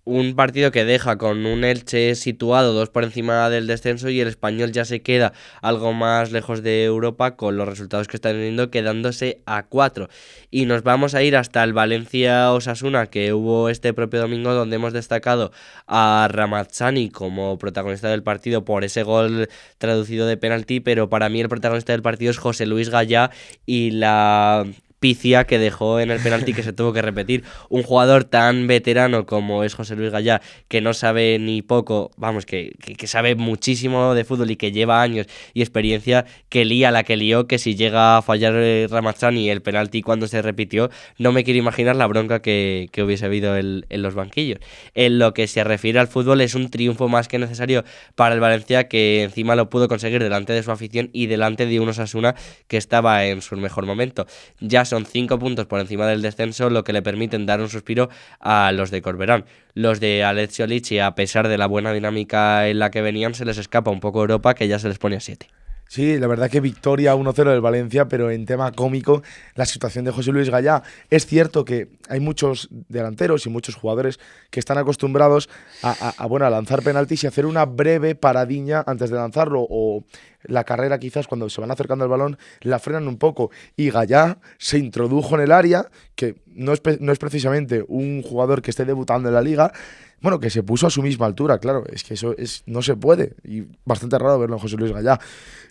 Un partido que deja con un Elche situado 2 por encima del descenso y el Español ya se queda algo más lejos de Europa con los resultados que están teniendo, quedándose a 4. Y nos vamos a ir hasta el Valencia-Osasuna que hubo este propio domingo, donde hemos destacado a Ramazzani como protagonista del partido por ese gol traducido de penalti, pero para mí el protagonista del partido es José Luis Gallá y la picia que dejó en el penalti que se tuvo que repetir. Un jugador tan veterano como es José Luis Gallá, que no sabe ni poco, vamos, que sabe muchísimo de fútbol y que lleva años y experiencia, que lía la que lió, que si llega a fallar Ramazzani el penalti cuando se repitió, no me quiero imaginar la bronca que hubiese habido en los banquillos. En lo que se refiere al fútbol, es un triunfo más que necesario para el Valencia, que encima lo pudo conseguir delante de su afición y delante de un Osasuna que estaba en su mejor momento. Ya son 5 puntos por encima del descenso, lo que le permiten dar un suspiro a los de Corberán. Los de Alessio Lici, a pesar de la buena dinámica en la que venían, se les escapa un poco Europa, que ya se les pone a 7. Sí, la verdad que victoria 1-0 del Valencia, pero en tema cómico, la situación de José Luis Gallá. Es cierto que hay muchos delanteros y muchos jugadores que están acostumbrados a lanzar penaltis y hacer una breve paradiña antes de lanzarlo, o la carrera quizás cuando se van acercando al balón la frenan un poco, y Gallá se introdujo en el área, que no es precisamente un jugador que esté debutando en la liga. Bueno, que se puso a su misma altura, claro, es que eso no se puede, y bastante raro verlo en José Luis Gallá,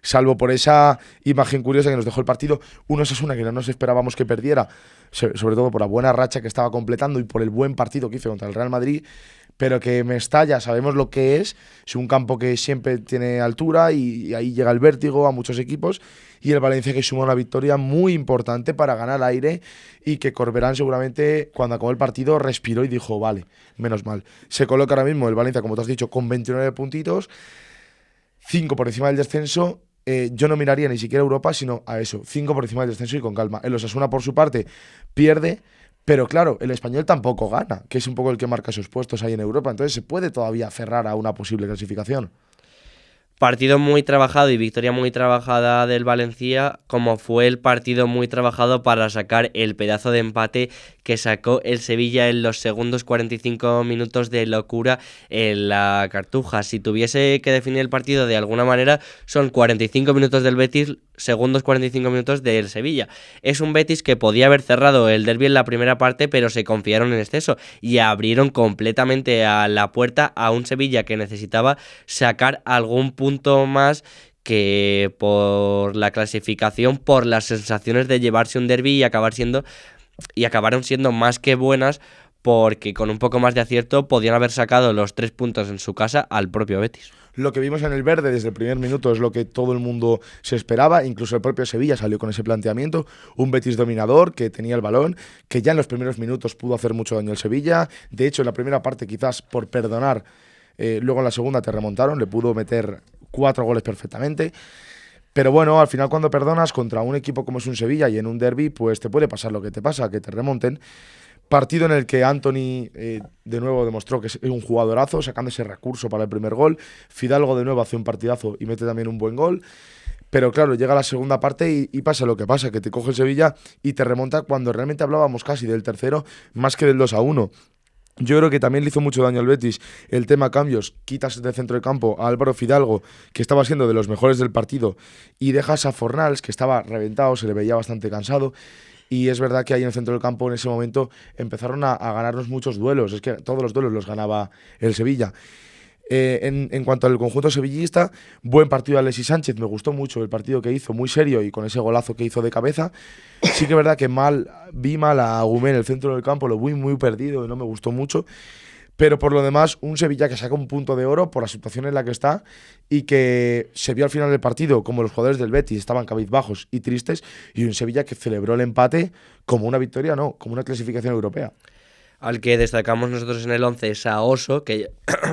salvo por esa imagen curiosa que nos dejó el partido. Un Osasuna que no nos esperábamos que perdiera, sobre todo por la buena racha que estaba completando y por el buen partido que hizo contra el Real Madrid, pero que Mestalla sabemos lo que es un campo que siempre tiene altura y ahí llega el vértigo a muchos equipos, y el Valencia que suma una victoria muy importante para ganar aire, y que Corberán seguramente cuando acabó el partido respiró y dijo, vale, menos mal. Se coloca ahora mismo el Valencia, como te has dicho, con 29 puntitos, 5 por encima del descenso. Yo no miraría ni siquiera a Europa, sino a eso, 5 por encima del descenso y con calma. El Osasuna, por su parte, pierde, pero claro, el Español tampoco gana, que es un poco el que marca sus puestos ahí en Europa, entonces se puede todavía aferrar a una posible clasificación. Partido muy trabajado y victoria muy trabajada del Valencia, como fue el partido muy trabajado para sacar el pedazo de empate que sacó el Sevilla en los segundos 45 minutos de locura en la Cartuja. Si tuviese que definir el partido de alguna manera, son 45 minutos del Betis, segundos 45 minutos del Sevilla. Es un Betis que podía haber cerrado el derbi en la primera parte, pero se confiaron en exceso y abrieron completamente a la puerta a un Sevilla que necesitaba sacar algún punto más que por la clasificación, por las sensaciones de llevarse un derbi y acabaron siendo más que buenas, porque con un poco más de acierto podían haber sacado los 3 puntos en su casa al propio Betis. Lo que vimos en el verde desde el primer minuto es lo que todo el mundo se esperaba, incluso el propio Sevilla salió con ese planteamiento, un Betis dominador que tenía el balón, que ya en los primeros minutos pudo hacer mucho daño al Sevilla. De hecho, en la primera parte, quizás por perdonar, luego en la segunda te remontaron, le pudo meter 4 goles perfectamente. Pero bueno, al final cuando perdonas contra un equipo como es un Sevilla y en un derbi, pues te puede pasar lo que te pasa, que te remonten. Partido en el que Anthony de nuevo demostró que es un jugadorazo, sacando ese recurso para el primer gol. Fidalgo de nuevo hace un partidazo y mete también un buen gol. Pero claro, llega la segunda parte y pasa lo que pasa, que te coge el Sevilla y te remonta cuando realmente hablábamos casi del tercero más que del 2-1. Yo creo que también le hizo mucho daño al Betis el tema cambios. Quitas de centro de campo a Álvaro Fidalgo, que estaba siendo de los mejores del partido, y dejas a Fornals, que estaba reventado, se le veía bastante cansado. Y es verdad que ahí en el centro del campo en ese momento empezaron a ganarnos muchos duelos. Es que todos los duelos los ganaba el Sevilla. En cuanto al conjunto sevillista, buen partido de Alexis Sánchez, me gustó mucho el partido que hizo, muy serio y con ese golazo que hizo de cabeza. Sí que es verdad que vi mal a Agumé en el centro del campo, lo vi muy perdido y no me gustó mucho. Pero por lo demás, un Sevilla que saca un punto de oro por la situación en la que está y que se vio al final del partido como los jugadores del Betis estaban cabizbajos y tristes, y un Sevilla que celebró el empate como una victoria, no, como una clasificación europea. Al que destacamos nosotros en el 11 es a Oso, que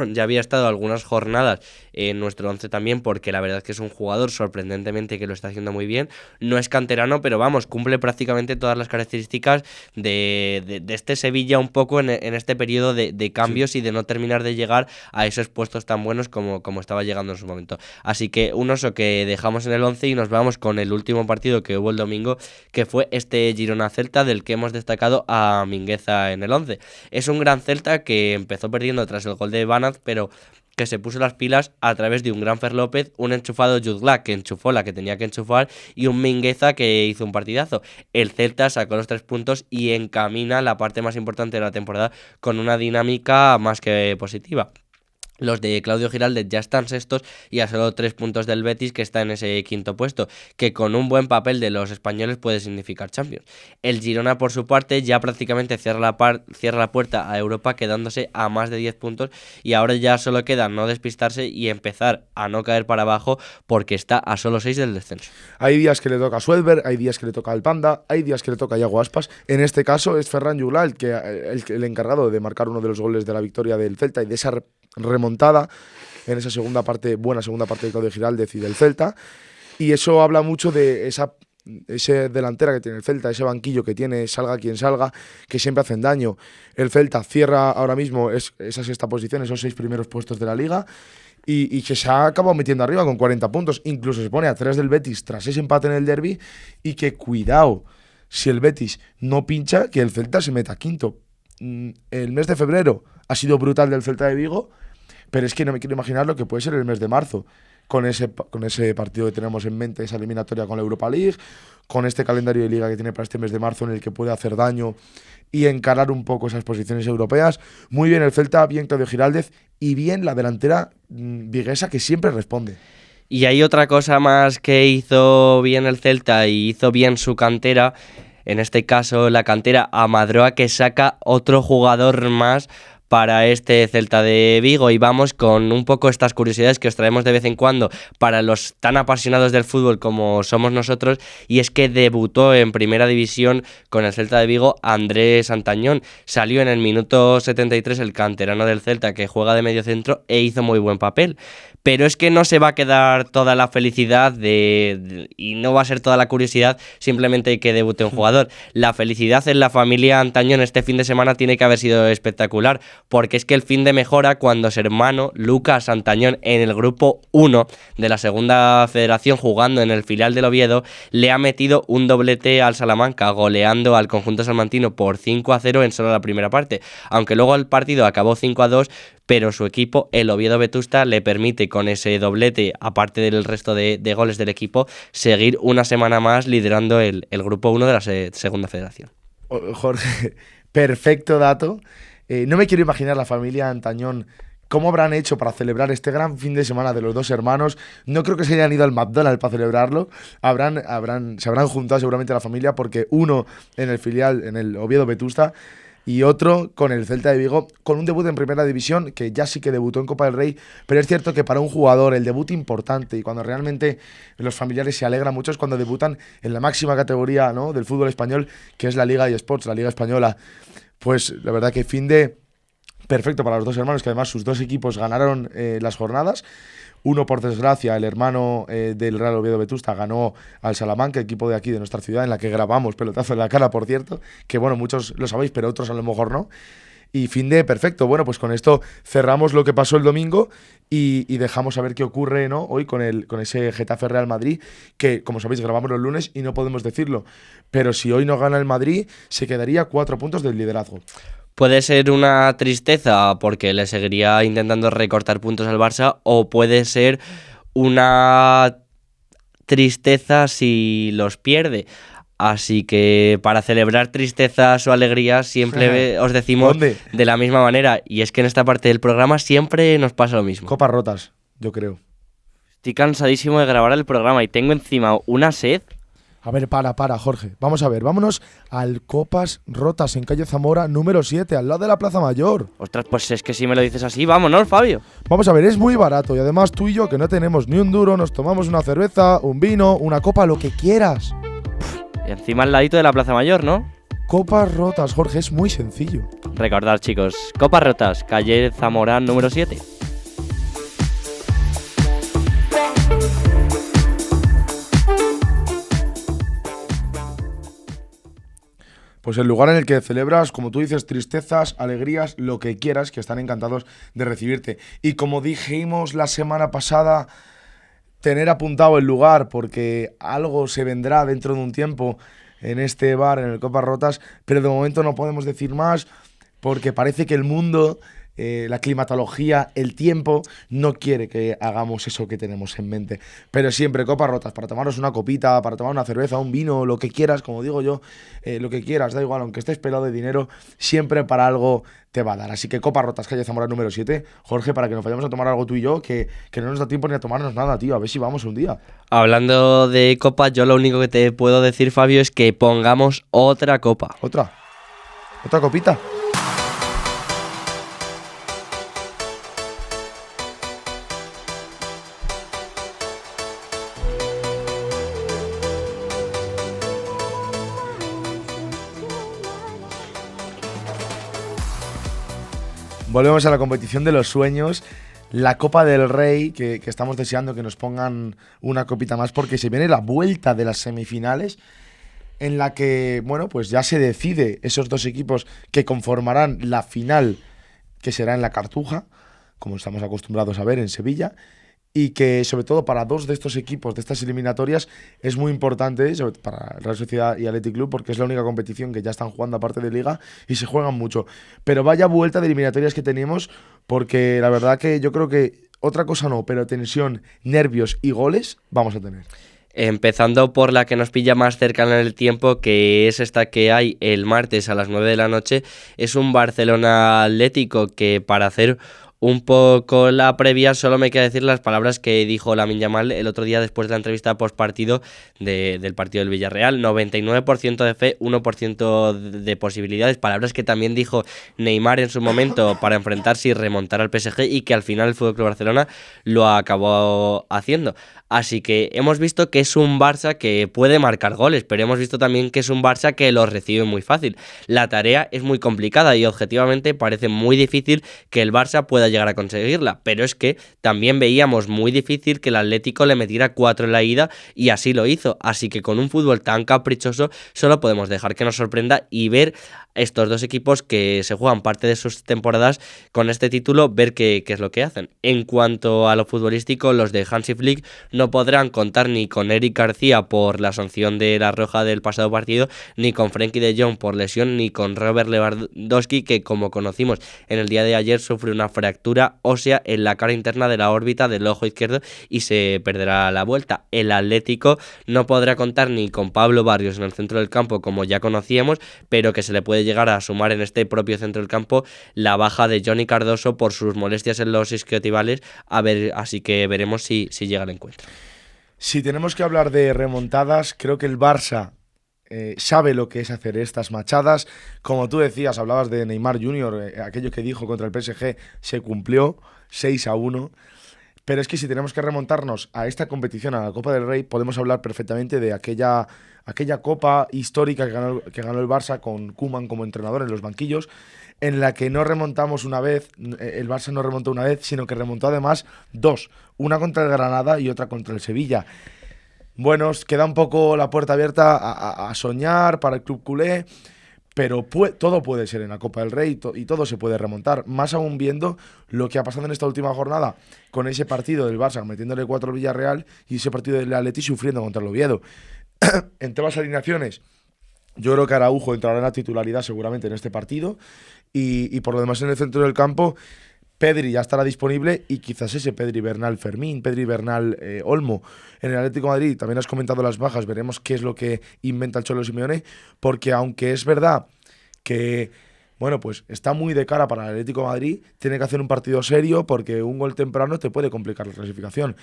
ya había estado algunas jornadas en nuestro 11 también, porque la verdad es que es un jugador sorprendentemente que lo está haciendo muy bien. No es canterano, pero vamos, cumple prácticamente todas las características de este Sevilla un poco en este periodo de cambios, sí, y de no terminar de llegar a esos puestos tan buenos como estaba llegando en su momento. Así que un Oso que dejamos en el 11 y nos vamos con el último partido que hubo el domingo, que fue este Girona-Celta, del que hemos destacado a Mingueza en el 11. Es un gran Celta que empezó perdiendo tras el gol de Banaz, pero que se puso las pilas a través de un gran Fer López, un enchufado Jutgla que enchufó la que tenía que enchufar y un Mingueza que hizo un partidazo. El Celta sacó los 3 puntos y encamina la parte más importante de la temporada con una dinámica más que positiva. Los de Claudio Giraldez ya están sextos y a solo 3 puntos del Betis, que está en ese quinto puesto, que con un buen papel de los españoles puede significar Champions. El Girona, por su parte, ya prácticamente cierra la puerta a Europa, quedándose a más de 10 puntos, y ahora ya solo queda no despistarse y empezar a no caer para abajo, porque está a solo 6 del descenso. Hay días que le toca a Suedberg, hay días que le toca al Panda, hay días que le toca a Iago Aspas. En este caso es Ferran Jutgla el encargado de marcar uno de los goles de la victoria del Celta y de esa remontada en esa buena segunda parte de Claudio Giraldez y del Celta, y eso habla mucho de esa delantera que tiene el Celta, ese banquillo que tiene, salga quien salga, que siempre hacen daño. El Celta cierra ahora mismo esa sexta posición, esos 6 primeros puestos de la Liga, y que se ha acabado metiendo arriba con 40 puntos, incluso se pone a 3 del Betis tras ese empate en el derbi, y que cuidado, si el Betis no pincha, que el Celta se meta quinto. El mes de febrero ha sido brutal del Celta de Vigo, pero es que no me quiero imaginar lo que puede ser el mes de marzo, con ese partido que tenemos en mente, esa eliminatoria con la Europa League, con este calendario de liga que tiene para este mes de marzo en el que puede hacer daño y encarar un poco esas posiciones europeas. Muy bien el Celta, bien Claudio Giraldez y bien la delantera viguesa, que siempre responde. Y hay otra cosa más que hizo bien el Celta y hizo bien su cantera, en este caso la cantera Amadroa, que saca otro jugador más para este Celta de Vigo, y vamos con un poco estas curiosidades que os traemos de vez en cuando para los tan apasionados del fútbol como somos nosotros, y es que debutó en primera división con el Celta de Vigo Andrés Santañón. Salió en el minuto 73 el canterano del Celta, que juega de mediocentro, e hizo muy buen papel. Pero es que no se va a quedar toda la felicidad y no va a ser toda la curiosidad simplemente que debute un jugador. La felicidad en la familia Antañón este fin de semana tiene que haber sido espectacular, porque es que el fin de mejora cuando su hermano Lucas Antañón, en el grupo 1 de la segunda federación, jugando en el filial del Oviedo, le ha metido un doblete al Salamanca, goleando al conjunto salmantino por 5-0 en solo la primera parte. Aunque luego el partido acabó 5-2, pero su equipo, el Oviedo Vetusta, le permite con ese doblete, aparte del resto de goles del equipo, seguir una semana más liderando el grupo 1 de la segunda federación. Jorge, perfecto dato. No me quiero imaginar la familia Antañón cómo habrán hecho para celebrar este gran fin de semana de los dos hermanos. No creo que se hayan ido al McDonald's para celebrarlo. Se habrán juntado seguramente la familia, porque uno en el filial, en el Oviedo Vetusta, y otro con el Celta de Vigo, con un debut en primera división, que ya sí que debutó en Copa del Rey, pero es cierto que para un jugador el debut importante, y cuando realmente los familiares se alegran mucho, es cuando debutan en la máxima categoría, ¿no?, del fútbol español, que es la Liga eSports, la Liga Española. Pues la verdad que fin de perfecto para los dos hermanos, que además sus dos equipos ganaron las jornadas. Uno, por desgracia, el hermano del Real Oviedo Vetusta ganó al Salamanca, equipo de aquí, de nuestra ciudad, en la que grabamos Pelotazo en la Cara, por cierto, que bueno, muchos lo sabéis, pero otros a lo mejor no. Y fin de perfecto. Bueno, pues con esto cerramos lo que pasó el domingo y dejamos a ver qué ocurre, ¿no? Hoy con ese Getafe Real Madrid, que como sabéis grabamos los lunes y no podemos decirlo. Pero si hoy no gana el Madrid, se quedaría 4 puntos del liderazgo. Puede ser una tristeza porque le seguiría intentando recortar puntos al Barça, o puede ser una tristeza si los pierde. Así que para celebrar tristezas o alegrías siempre os decimos ¿Dónde? de la misma manera. Y es que en esta parte del programa siempre nos pasa lo mismo. Copas rotas, yo creo. Estoy cansadísimo de grabar el programa y tengo encima una sed. A ver, para, Jorge. Vamos a ver, vámonos al Copas Rotas en calle Zamora número 7, al lado de la Plaza Mayor. Ostras, pues es que si me lo dices así, vámonos, Fabio. Vamos a ver, es muy barato y además tú y yo, que no tenemos ni un duro, nos tomamos una cerveza, un vino, una copa, lo que quieras. Y encima al ladito de la Plaza Mayor, ¿no? Copas Rotas, Jorge, es muy sencillo. Recordad, chicos, Copas Rotas, calle Zamora número 7. Pues el lugar en el que celebras, como tú dices, tristezas, alegrías, lo que quieras, que están encantados de recibirte. Y como dijimos la semana pasada, tener apuntado el lugar, porque algo se vendrá dentro de un tiempo en este bar, en el Copas Rotas, pero de momento no podemos decir más, porque parece que el mundo, la climatología, el tiempo, no quiere que hagamos eso que tenemos en mente. Pero siempre Copas Rotas, para tomaros una copita, para tomar una cerveza, un vino, lo que quieras, como digo yo, lo que quieras, da igual, aunque estés pelado de dinero, siempre para algo te va a dar. Así que Copas Rotas, calle Zamora número 7, Jorge, para que nos vayamos a tomar algo tú y yo, que no nos da tiempo ni a tomarnos nada, tío, a ver si vamos un día. Hablando de copas, yo lo único que te puedo decir, Fabio, es que pongamos otra copa. ¿Otra copita? Volvemos a la competición de los sueños, la Copa del Rey, que estamos deseando que nos pongan una copita más, porque se viene la vuelta de las semifinales, en la que, bueno, pues ya se decide esos dos equipos que conformarán la final, que será en la Cartuja, como estamos acostumbrados a ver en Sevilla, y que sobre todo para dos de estos equipos, de estas eliminatorias, es muy importante, para Real Sociedad y Athletic Club, porque es la única competición que ya están jugando aparte de Liga y se juegan mucho. Pero vaya vuelta de eliminatorias que tenemos, porque la verdad que yo creo que otra cosa no, pero tensión, nervios y goles vamos a tener. Empezando por la que nos pilla más cercana en el tiempo, que es esta que hay el martes a las 9 de la noche, es un Barcelona Atlético, que para hacer un poco la previa solo me queda decir las palabras que dijo Lamine Yamal el otro día después de la entrevista postpartido del partido del Villarreal. 99% de fe, 1% de posibilidades, palabras que también dijo Neymar en su momento para enfrentarse y remontar al PSG, y que al final el FC Barcelona lo acabó haciendo. Así que hemos visto que es un Barça que puede marcar goles, pero hemos visto también que es un Barça que los recibe muy fácil. La tarea es muy complicada y objetivamente parece muy difícil que el Barça pueda llegar a conseguirla, pero es que también veíamos muy difícil que el Atlético le metiera 4 en la ida, y así lo hizo. Así que con un fútbol tan caprichoso solo podemos dejar que nos sorprenda y ver estos dos equipos que se juegan parte de sus temporadas con este título, ver qué es lo que hacen. En cuanto a lo futbolístico, los de Hansi Flick no podrán contar ni con Eric García por la sanción de la roja del pasado partido, ni con Frenkie de Jong por lesión, ni con Robert Lewandowski, que como conocimos en el día de ayer sufre una fractura ósea en la cara interna de la órbita del ojo izquierdo y se perderá la vuelta. El Atlético no podrá contar ni con Pablo Barrios en el centro del campo, como ya conocíamos, pero que se le puede llegar a sumar en este propio centro del campo la baja de Johnny Cardoso por sus molestias en los isquiotibiales. Así que veremos si llega al encuentro. Si tenemos que hablar de remontadas, creo que el Barça sabe lo que es hacer estas machadas. Como tú decías, hablabas de Neymar Jr., aquello que dijo contra el PSG se cumplió, 6-1. Pero es que si tenemos que remontarnos a esta competición, a la Copa del Rey, podemos hablar perfectamente de aquella Copa histórica que ganó el Barça con Koeman como entrenador en los banquillos, en la que no remontamos una vez, el Barça no remontó una vez, sino que remontó además dos, una contra el Granada y otra contra el Sevilla. Bueno, queda un poco la puerta abierta a soñar para el club culé, pero todo puede ser en la Copa del Rey y todo se puede remontar. Más aún viendo lo que ha pasado en esta última jornada con ese partido del Barça metiéndole 4 al Villarreal y ese partido del Atleti sufriendo contra el Oviedo. En temas de alineaciones, yo creo que Araujo entrará en la titularidad seguramente en este partido y por lo demás en el centro del campo Pedri ya estará disponible y quizás ese Pedri Bernal Fermín, Pedri Bernal Olmo. En el Atlético de Madrid también has comentado las bajas, veremos qué es lo que inventa el Cholo Simeone, porque aunque es verdad que bueno, pues está muy de cara para el Atlético de Madrid, tiene que hacer un partido serio porque un gol temprano te puede complicar la clasificación.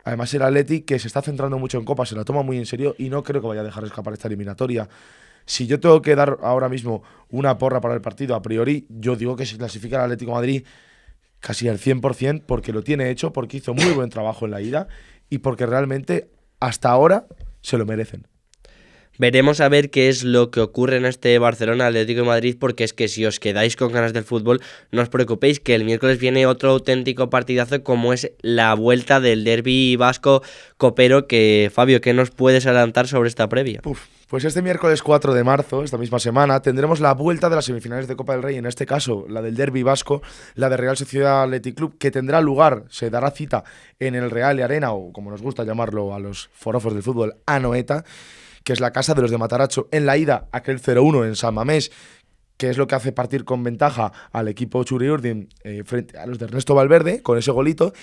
Además el Atlético que se está centrando mucho en Copa, se la toma muy en serio y no creo que vaya a dejar escapar esta eliminatoria. Si yo tengo que dar ahora mismo una porra para el partido, a priori, yo digo que se clasifica el Atlético de Madrid casi al 100% porque lo tiene hecho, porque hizo muy buen trabajo en la ida y porque realmente hasta ahora se lo merecen. Veremos a ver qué es lo que ocurre en este Barcelona Atlético de Madrid, porque es que si os quedáis con ganas del fútbol, no os preocupéis que el miércoles viene otro auténtico partidazo como es la vuelta del derbi vasco copero, que Fabio, ¿qué nos puedes adelantar sobre esta previa? Pues este miércoles 4 de marzo, esta misma semana, tendremos la vuelta de las semifinales de Copa del Rey, en este caso la del derbi vasco, la de Real Sociedad Athletic Club, que tendrá lugar, se dará cita en el Real Arena, o como nos gusta llamarlo a los forofos del fútbol, Anoeta, que es la casa de los de Matarazzo. En la ida, aquel 0-1 en San Mamés, que es lo que hace partir con ventaja al equipo Txuri-Urdin frente a los de Ernesto Valverde, con ese golito.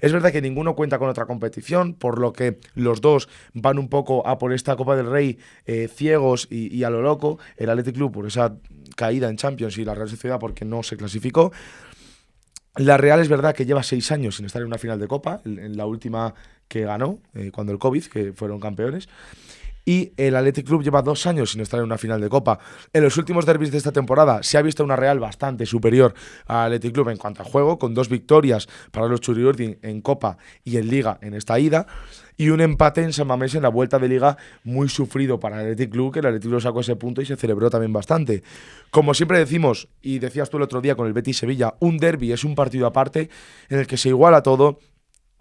Es verdad que ninguno cuenta con otra competición, por lo que los dos van un poco a por esta Copa del Rey ciegos y a lo loco. El Athletic Club por esa caída en Champions y la Real Sociedad porque no se clasificó. La Real es verdad que lleva 6 años sin estar en una final de Copa, en la última que ganó, cuando el COVID, que fueron campeones. Y el Athletic Club lleva 2 años sin estar en una final de Copa. En los últimos derbis de esta temporada se ha visto una Real bastante superior al Athletic Club en cuanto a juego, con 2 victorias para los Txuri-Urdin en Copa y en Liga en esta ida, y un empate en San Mamés en la vuelta de Liga muy sufrido para el Athletic Club, que el Athletic Club sacó ese punto y se celebró también bastante. Como siempre decimos, y decías tú el otro día con el Betis Sevilla, un derbi es un partido aparte en el que se iguala todo,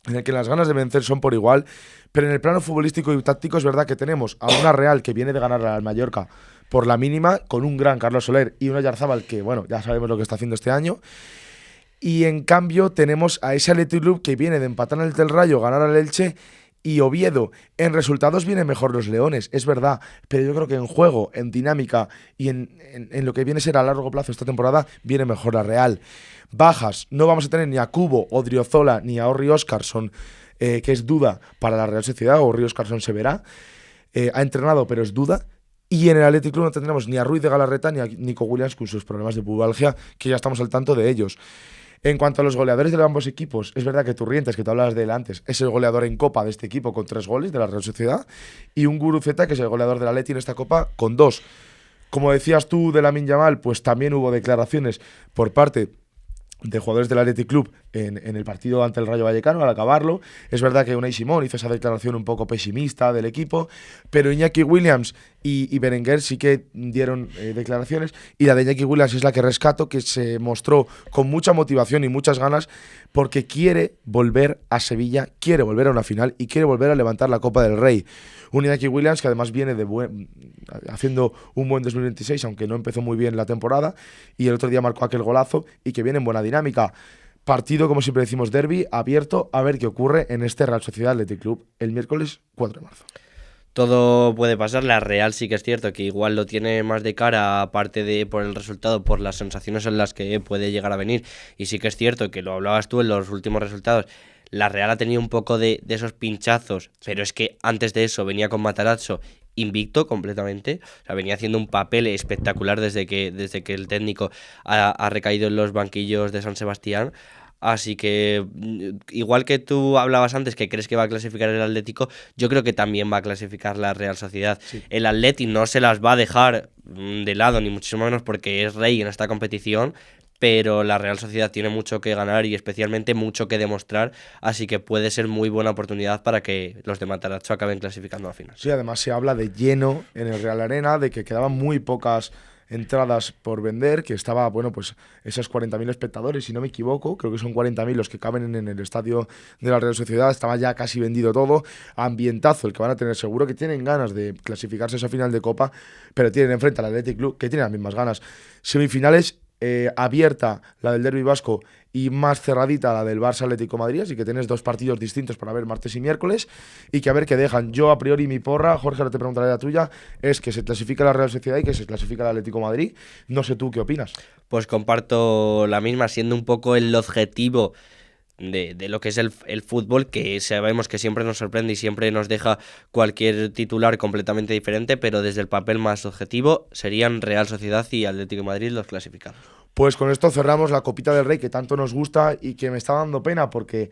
en el que las ganas de vencer son por igual, pero en el plano futbolístico y táctico es verdad que tenemos a una Real que viene de ganar al Mallorca por la mínima, con un gran Carlos Soler y un Oyarzábal que, bueno, ya sabemos lo que está haciendo este año. Y en cambio tenemos a ese Athletic Club que viene de empatar en el Del Rayo, ganar al Elche y Oviedo. En resultados vienen mejor los Leones, es verdad, pero yo creo que en juego, en dinámica y en lo que viene a ser a largo plazo esta temporada, viene mejor la Real. Bajas, no vamos a tener ni a Cubo, Odriozola, ni a Orri Óscarson, que es duda para la Real Sociedad. Orri Óscarson se verá. Ha entrenado, pero es duda. Y en el Athletic Club no tendremos ni a Ruiz de Galarreta ni a Nico Williams con sus problemas de pubalgia, que ya estamos al tanto de ellos. En cuanto a los goleadores de ambos equipos, es verdad que Turrientes, que tú hablabas de él antes, es el goleador en Copa de este equipo con 3 goles de la Real Sociedad, y un Guruceta, que es el goleador de la Atleti en esta Copa, con 2. Como decías tú de Lamine Yamal, pues también hubo declaraciones por parte de jugadores del Athletic Club en el partido ante el Rayo Vallecano al acabarlo. Es verdad que Unai Simón hizo esa declaración un poco pesimista del equipo, pero Iñaki Williams y Berenguer sí que dieron declaraciones, y la de Iñaki Williams es la que rescato, que se mostró con mucha motivación y muchas ganas porque quiere volver a Sevilla, quiere volver a una final y quiere volver a levantar la Copa del Rey. Un Iñaki Williams que además viene haciendo un buen 2026, aunque no empezó muy bien la temporada, y el otro día marcó aquel golazo y que viene en buena dinámica. Partido, como siempre decimos, derbi abierto, a ver qué ocurre en este Real Sociedad Athletic Club el miércoles 4 de marzo. Todo puede pasar. La Real sí que es cierto que igual lo tiene más de cara, aparte de por el resultado, por las sensaciones en las que puede llegar a venir. Y sí que es cierto que lo hablabas tú en los últimos resultados. La Real ha tenido un poco de esos pinchazos, pero es que antes de eso venía con Matarazzo invicto completamente. O sea, venía haciendo un papel espectacular desde que el técnico ha recaído en los banquillos de San Sebastián. Así que, igual que tú hablabas antes que crees que va a clasificar el Atlético, yo creo que también va a clasificar la Real Sociedad. Sí. El Atleti no se las va a dejar de lado, ni muchísimo menos, porque es rey en esta competición, pero la Real Sociedad tiene mucho que ganar y especialmente mucho que demostrar, así que puede ser muy buena oportunidad para que los de Matarazzo acaben clasificando a final. Sí, además se habla de lleno en el Real Arena, de que quedaban muy pocas entradas por vender, que estaba, bueno, pues esos 40.000 espectadores, si no me equivoco, creo que son 40.000 los que caben en el estadio de la Real Sociedad, estaba ya casi vendido todo, ambientazo el que van a tener, seguro que tienen ganas de clasificarse a esa final de Copa, pero tienen enfrente al Athletic Club, que tiene las mismas ganas. Semifinales abierta la del Derbi Vasco y más cerradita la del Barça Atlético de Madrid, así que tienes dos partidos distintos para ver martes y miércoles y que a ver qué dejan. Yo a priori mi porra, Jorge, ahora te preguntaré la tuya, es que se clasifica la Real Sociedad y que se clasifica el Atlético de Madrid. No sé tú qué opinas. Pues comparto la misma, siendo un poco el objetivo de lo que es el fútbol, que sabemos que siempre nos sorprende y siempre nos deja cualquier titular completamente diferente, pero desde el papel más objetivo serían Real Sociedad y Atlético de Madrid los clasificados. Pues con esto cerramos la Copita del Rey que tanto nos gusta y que me está dando pena porque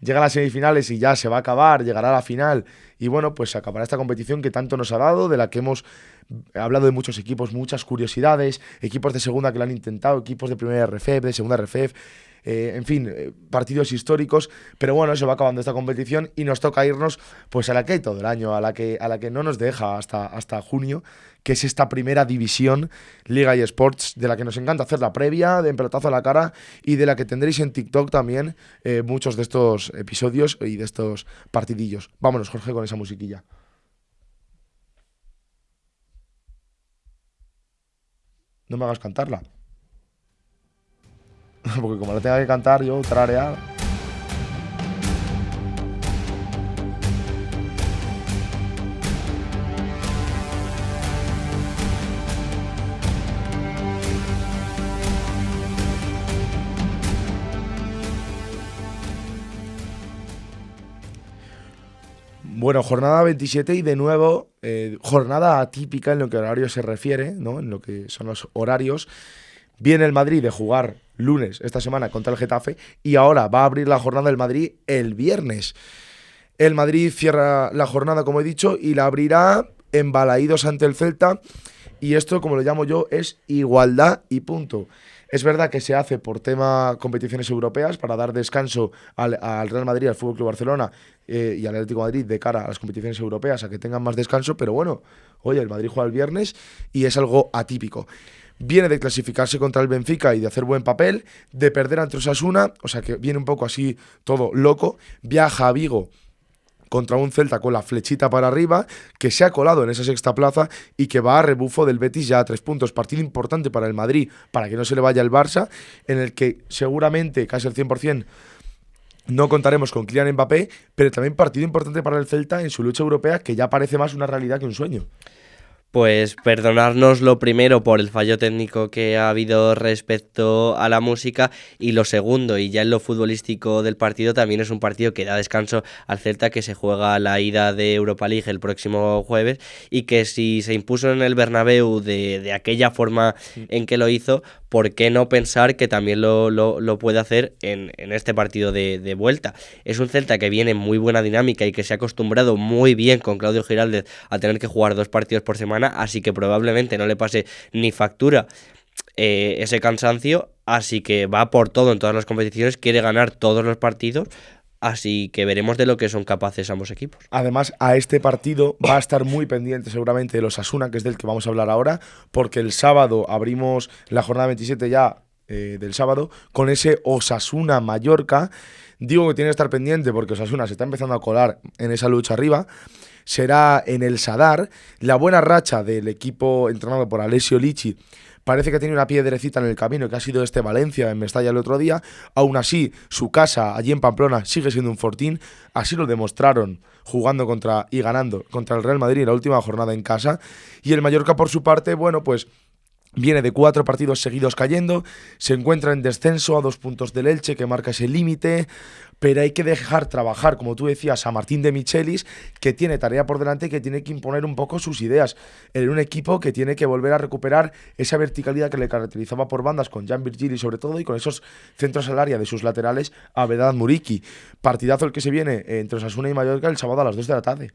llega a las semifinales y ya se va a acabar, llegará a la final y bueno, pues se acabará esta competición que tanto nos ha dado, de la que hemos hablado de muchos equipos, muchas curiosidades, equipos de segunda que lo han intentado, equipos de primera RFEF, de segunda RFEF, en fin, partidos históricos, pero bueno, se va acabando esta competición y nos toca irnos pues a la que hay todo el año, a la que no nos deja hasta junio, que es esta primera división, Liga eSports, de la que nos encanta hacer la previa, de En Pelotazo a la Cara, y de la que tendréis en TikTok también muchos de estos episodios y de estos partidillos. Vámonos, Jorge, con esa musiquilla. No me hagas cantarla. Porque como la tenga que cantar yo, tararear. Bueno, jornada 27 y de nuevo jornada atípica en lo que a horario se refiere, ¿no? En lo que son los horarios. Viene el Madrid de jugar lunes esta semana contra el Getafe y ahora va a abrir la jornada del Madrid el viernes. El Madrid cierra la jornada, como he dicho, y la abrirá en Balaídos ante el Celta. Y esto, como lo llamo yo, es igualdad y punto. Es verdad que se hace por tema competiciones europeas para dar descanso al Real Madrid, al FC Barcelona y al Atlético de Madrid de cara a las competiciones europeas, a que tengan más descanso, pero bueno, oye, el Madrid juega el viernes y es algo atípico. Viene de clasificarse contra el Benfica y de hacer buen papel, de perder ante Osasuna, o sea que viene un poco así todo loco, viaja a Vigo contra un Celta con la flechita para arriba, que se ha colado en esa sexta plaza y que va a rebufo del Betis ya a 3 puntos. Partido importante para el Madrid, para que no se le vaya el Barça, en el que seguramente, casi al 100%, no contaremos con Kylian Mbappé, pero también partido importante para el Celta en su lucha europea, que ya parece más una realidad que un sueño. Pues perdonarnos lo primero por el fallo técnico que ha habido respecto a la música, y lo segundo, y ya en lo futbolístico del partido, también es un partido que da descanso al Celta, que se juega la ida de Europa League el próximo jueves y que si se impuso en el Bernabéu de aquella forma en que lo hizo, ¿por qué no pensar que también lo puede hacer en este partido de vuelta? Es un Celta que viene en muy buena dinámica y que se ha acostumbrado muy bien con Claudio Giraldez a tener que jugar 2 partidos por semana, así que probablemente no le pase ni factura ese cansancio, así que va por todo en todas las competiciones, quiere ganar todos los partidos, así que veremos de lo que son capaces ambos equipos. Además, a este partido va a estar muy pendiente seguramente de los Osasuna, que es del que vamos a hablar ahora, porque el sábado abrimos la jornada 27 ya del sábado con ese Osasuna-Mallorca. Digo que tiene que estar pendiente porque Osasuna se está empezando a colar en esa lucha arriba. Será en el Sadar. La buena racha del equipo entrenado por Alessio Lici parece que tiene una piedrecita en el camino, que ha sido Valencia en Mestalla el otro día. Aún así, su casa allí en Pamplona sigue siendo un fortín. Así lo demostraron jugando y ganando contra el Real Madrid en la última jornada en casa. Y el Mallorca, por su parte, bueno, pues viene de 4 partidos seguidos cayendo, se encuentra en descenso a 2 puntos del Elche, que marca ese límite, pero hay que dejar trabajar, como tú decías, a Martín de Michelis, que tiene tarea por delante y que tiene que imponer un poco sus ideas en un equipo que tiene que volver a recuperar esa verticalidad que le caracterizaba por bandas con Jan Virgili sobre todo, y con esos centros al área de sus laterales a Vedat Muriqi. Partidazo el que se viene entre Osasuna y Mallorca el sábado a las 2 de la tarde.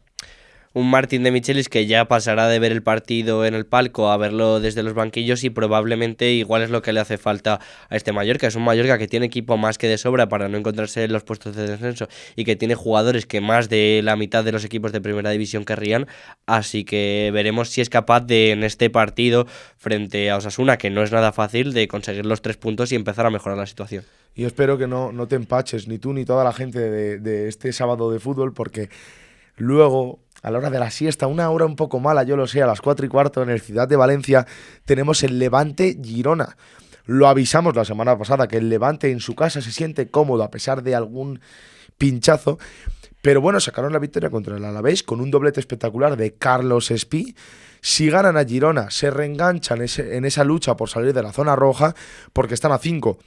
un Martín de Michelis que ya pasará de ver el partido en el palco a verlo desde los banquillos, y probablemente igual es lo que le hace falta a este Mallorca. Es un Mallorca que tiene equipo más que de sobra para no encontrarse en los puestos de descenso y que tiene jugadores que más de la mitad de los equipos de primera división querrían, así que veremos si es capaz de, en este partido frente a Osasuna, que no es nada fácil, de conseguir los 3 puntos y empezar a mejorar la situación. Y espero que no te empaches, ni tú ni toda la gente de este sábado de fútbol, porque luego, a la hora de la siesta, una hora un poco mala, yo lo sé, a las 4:15 en el Ciudad de Valencia, tenemos el Levante Girona. Lo avisamos la semana pasada, que el Levante en su casa se siente cómodo a pesar de algún pinchazo, pero bueno, sacaron la victoria contra el Alavés con un doblete espectacular de Carlos Espí. Si ganan a Girona, se reenganchan en esa lucha por salir de la zona roja, porque están a 5.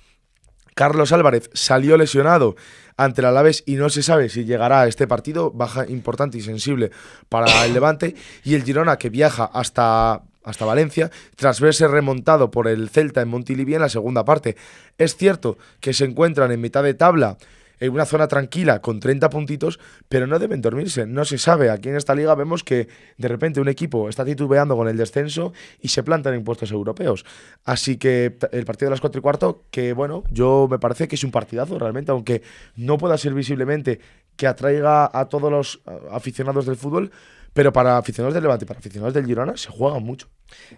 Carlos Álvarez salió lesionado ante el Alavés y no se sabe si llegará a este partido, baja importante y sensible para el Levante, y el Girona, que viaja hasta Valencia tras verse remontado por el Celta en Montilivi en la segunda parte. Es cierto que se encuentran en mitad de tabla, en una zona tranquila con 30 puntitos, pero no deben dormirse, no se sabe. Aquí en esta liga vemos que de repente un equipo está titubeando con el descenso y se plantan en puestos europeos. Así que el partido de las 4:15, que bueno, yo me parece que es un partidazo realmente, aunque no pueda ser visiblemente que atraiga a todos los aficionados del fútbol, pero para aficionados del Levante y para aficionados del Girona se juega mucho.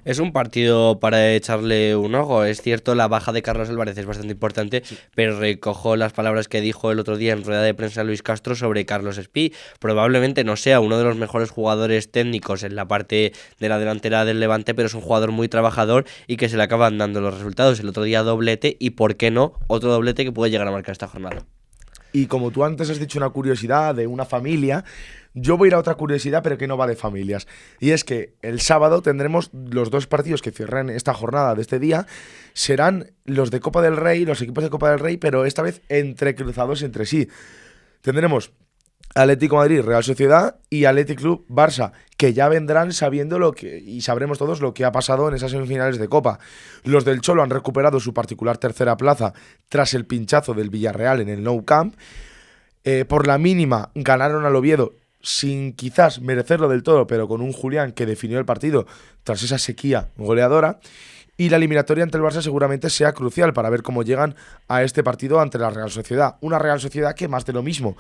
Es un partido para echarle un ojo. Es cierto, la baja de Carlos Álvarez es bastante importante, sí, pero recojo las palabras que dijo el otro día en rueda de prensa Luis Castro sobre Carlos Espí. Probablemente no sea uno de los mejores jugadores técnicos en la parte de la delantera del Levante, pero es un jugador muy trabajador y que se le acaban dando los resultados. El otro día doblete, y por qué no, otro doblete que puede llegar a marcar esta jornada. Y como tú antes has dicho una curiosidad de una familia, yo voy a ir a otra curiosidad, pero que no va de familias. Y es que el sábado tendremos los 2 partidos que cierran esta jornada de este día. Serán los de Copa del Rey, los equipos de Copa del Rey, pero esta vez entrecruzados entre sí. Tendremos Atlético de Madrid, Real Sociedad y Athletic Club Barça, que ya vendrán sabiendo y sabremos todos lo que ha pasado en esas semifinales de Copa. Los del Cholo han recuperado su particular tercera plaza tras el pinchazo del Villarreal en el Nou Camp. Por la mínima ganaron al Oviedo, sin quizás merecerlo del todo, pero con un Julián que definió el partido tras esa sequía goleadora. Y la eliminatoria ante el Barça seguramente sea crucial para ver cómo llegan a este partido ante la Real Sociedad. Una Real Sociedad que, más de lo mismo,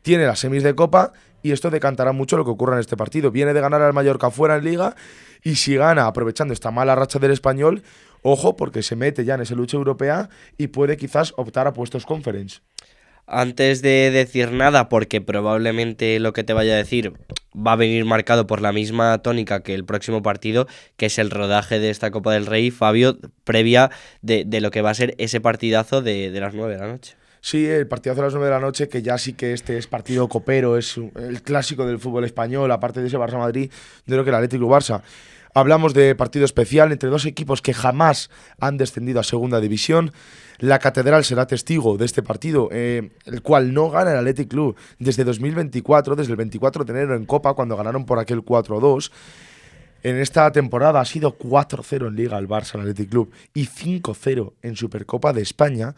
tiene las semis de Copa, y esto decantará mucho lo que ocurra en este partido. Viene de ganar al Mallorca fuera en Liga, y si gana aprovechando esta mala racha del Español, ojo, porque se mete ya en esa lucha europea y puede quizás optar a puestos Conference. Antes de decir nada, porque probablemente lo que te vaya a decir va a venir marcado por la misma tónica que el próximo partido, que es el rodaje de esta Copa del Rey, Fabio, previa de lo que va a ser ese partidazo de las 9 de la noche. Sí, el partidazo de las 9 de la noche, que ya sí que este es partido copero, es el clásico del fútbol español, aparte de ese Barça-Madrid, de lo que el Atlético Barça. Hablamos de partido especial entre 2 equipos que jamás han descendido a segunda división. La Catedral será testigo de este partido, el cual no gana el Athletic Club desde 2024, desde el 24 de enero en Copa, cuando ganaron por aquel 4-2. En esta temporada ha sido 4-0 en Liga el Barça, el Athletic Club, y 5-0 en Supercopa de España,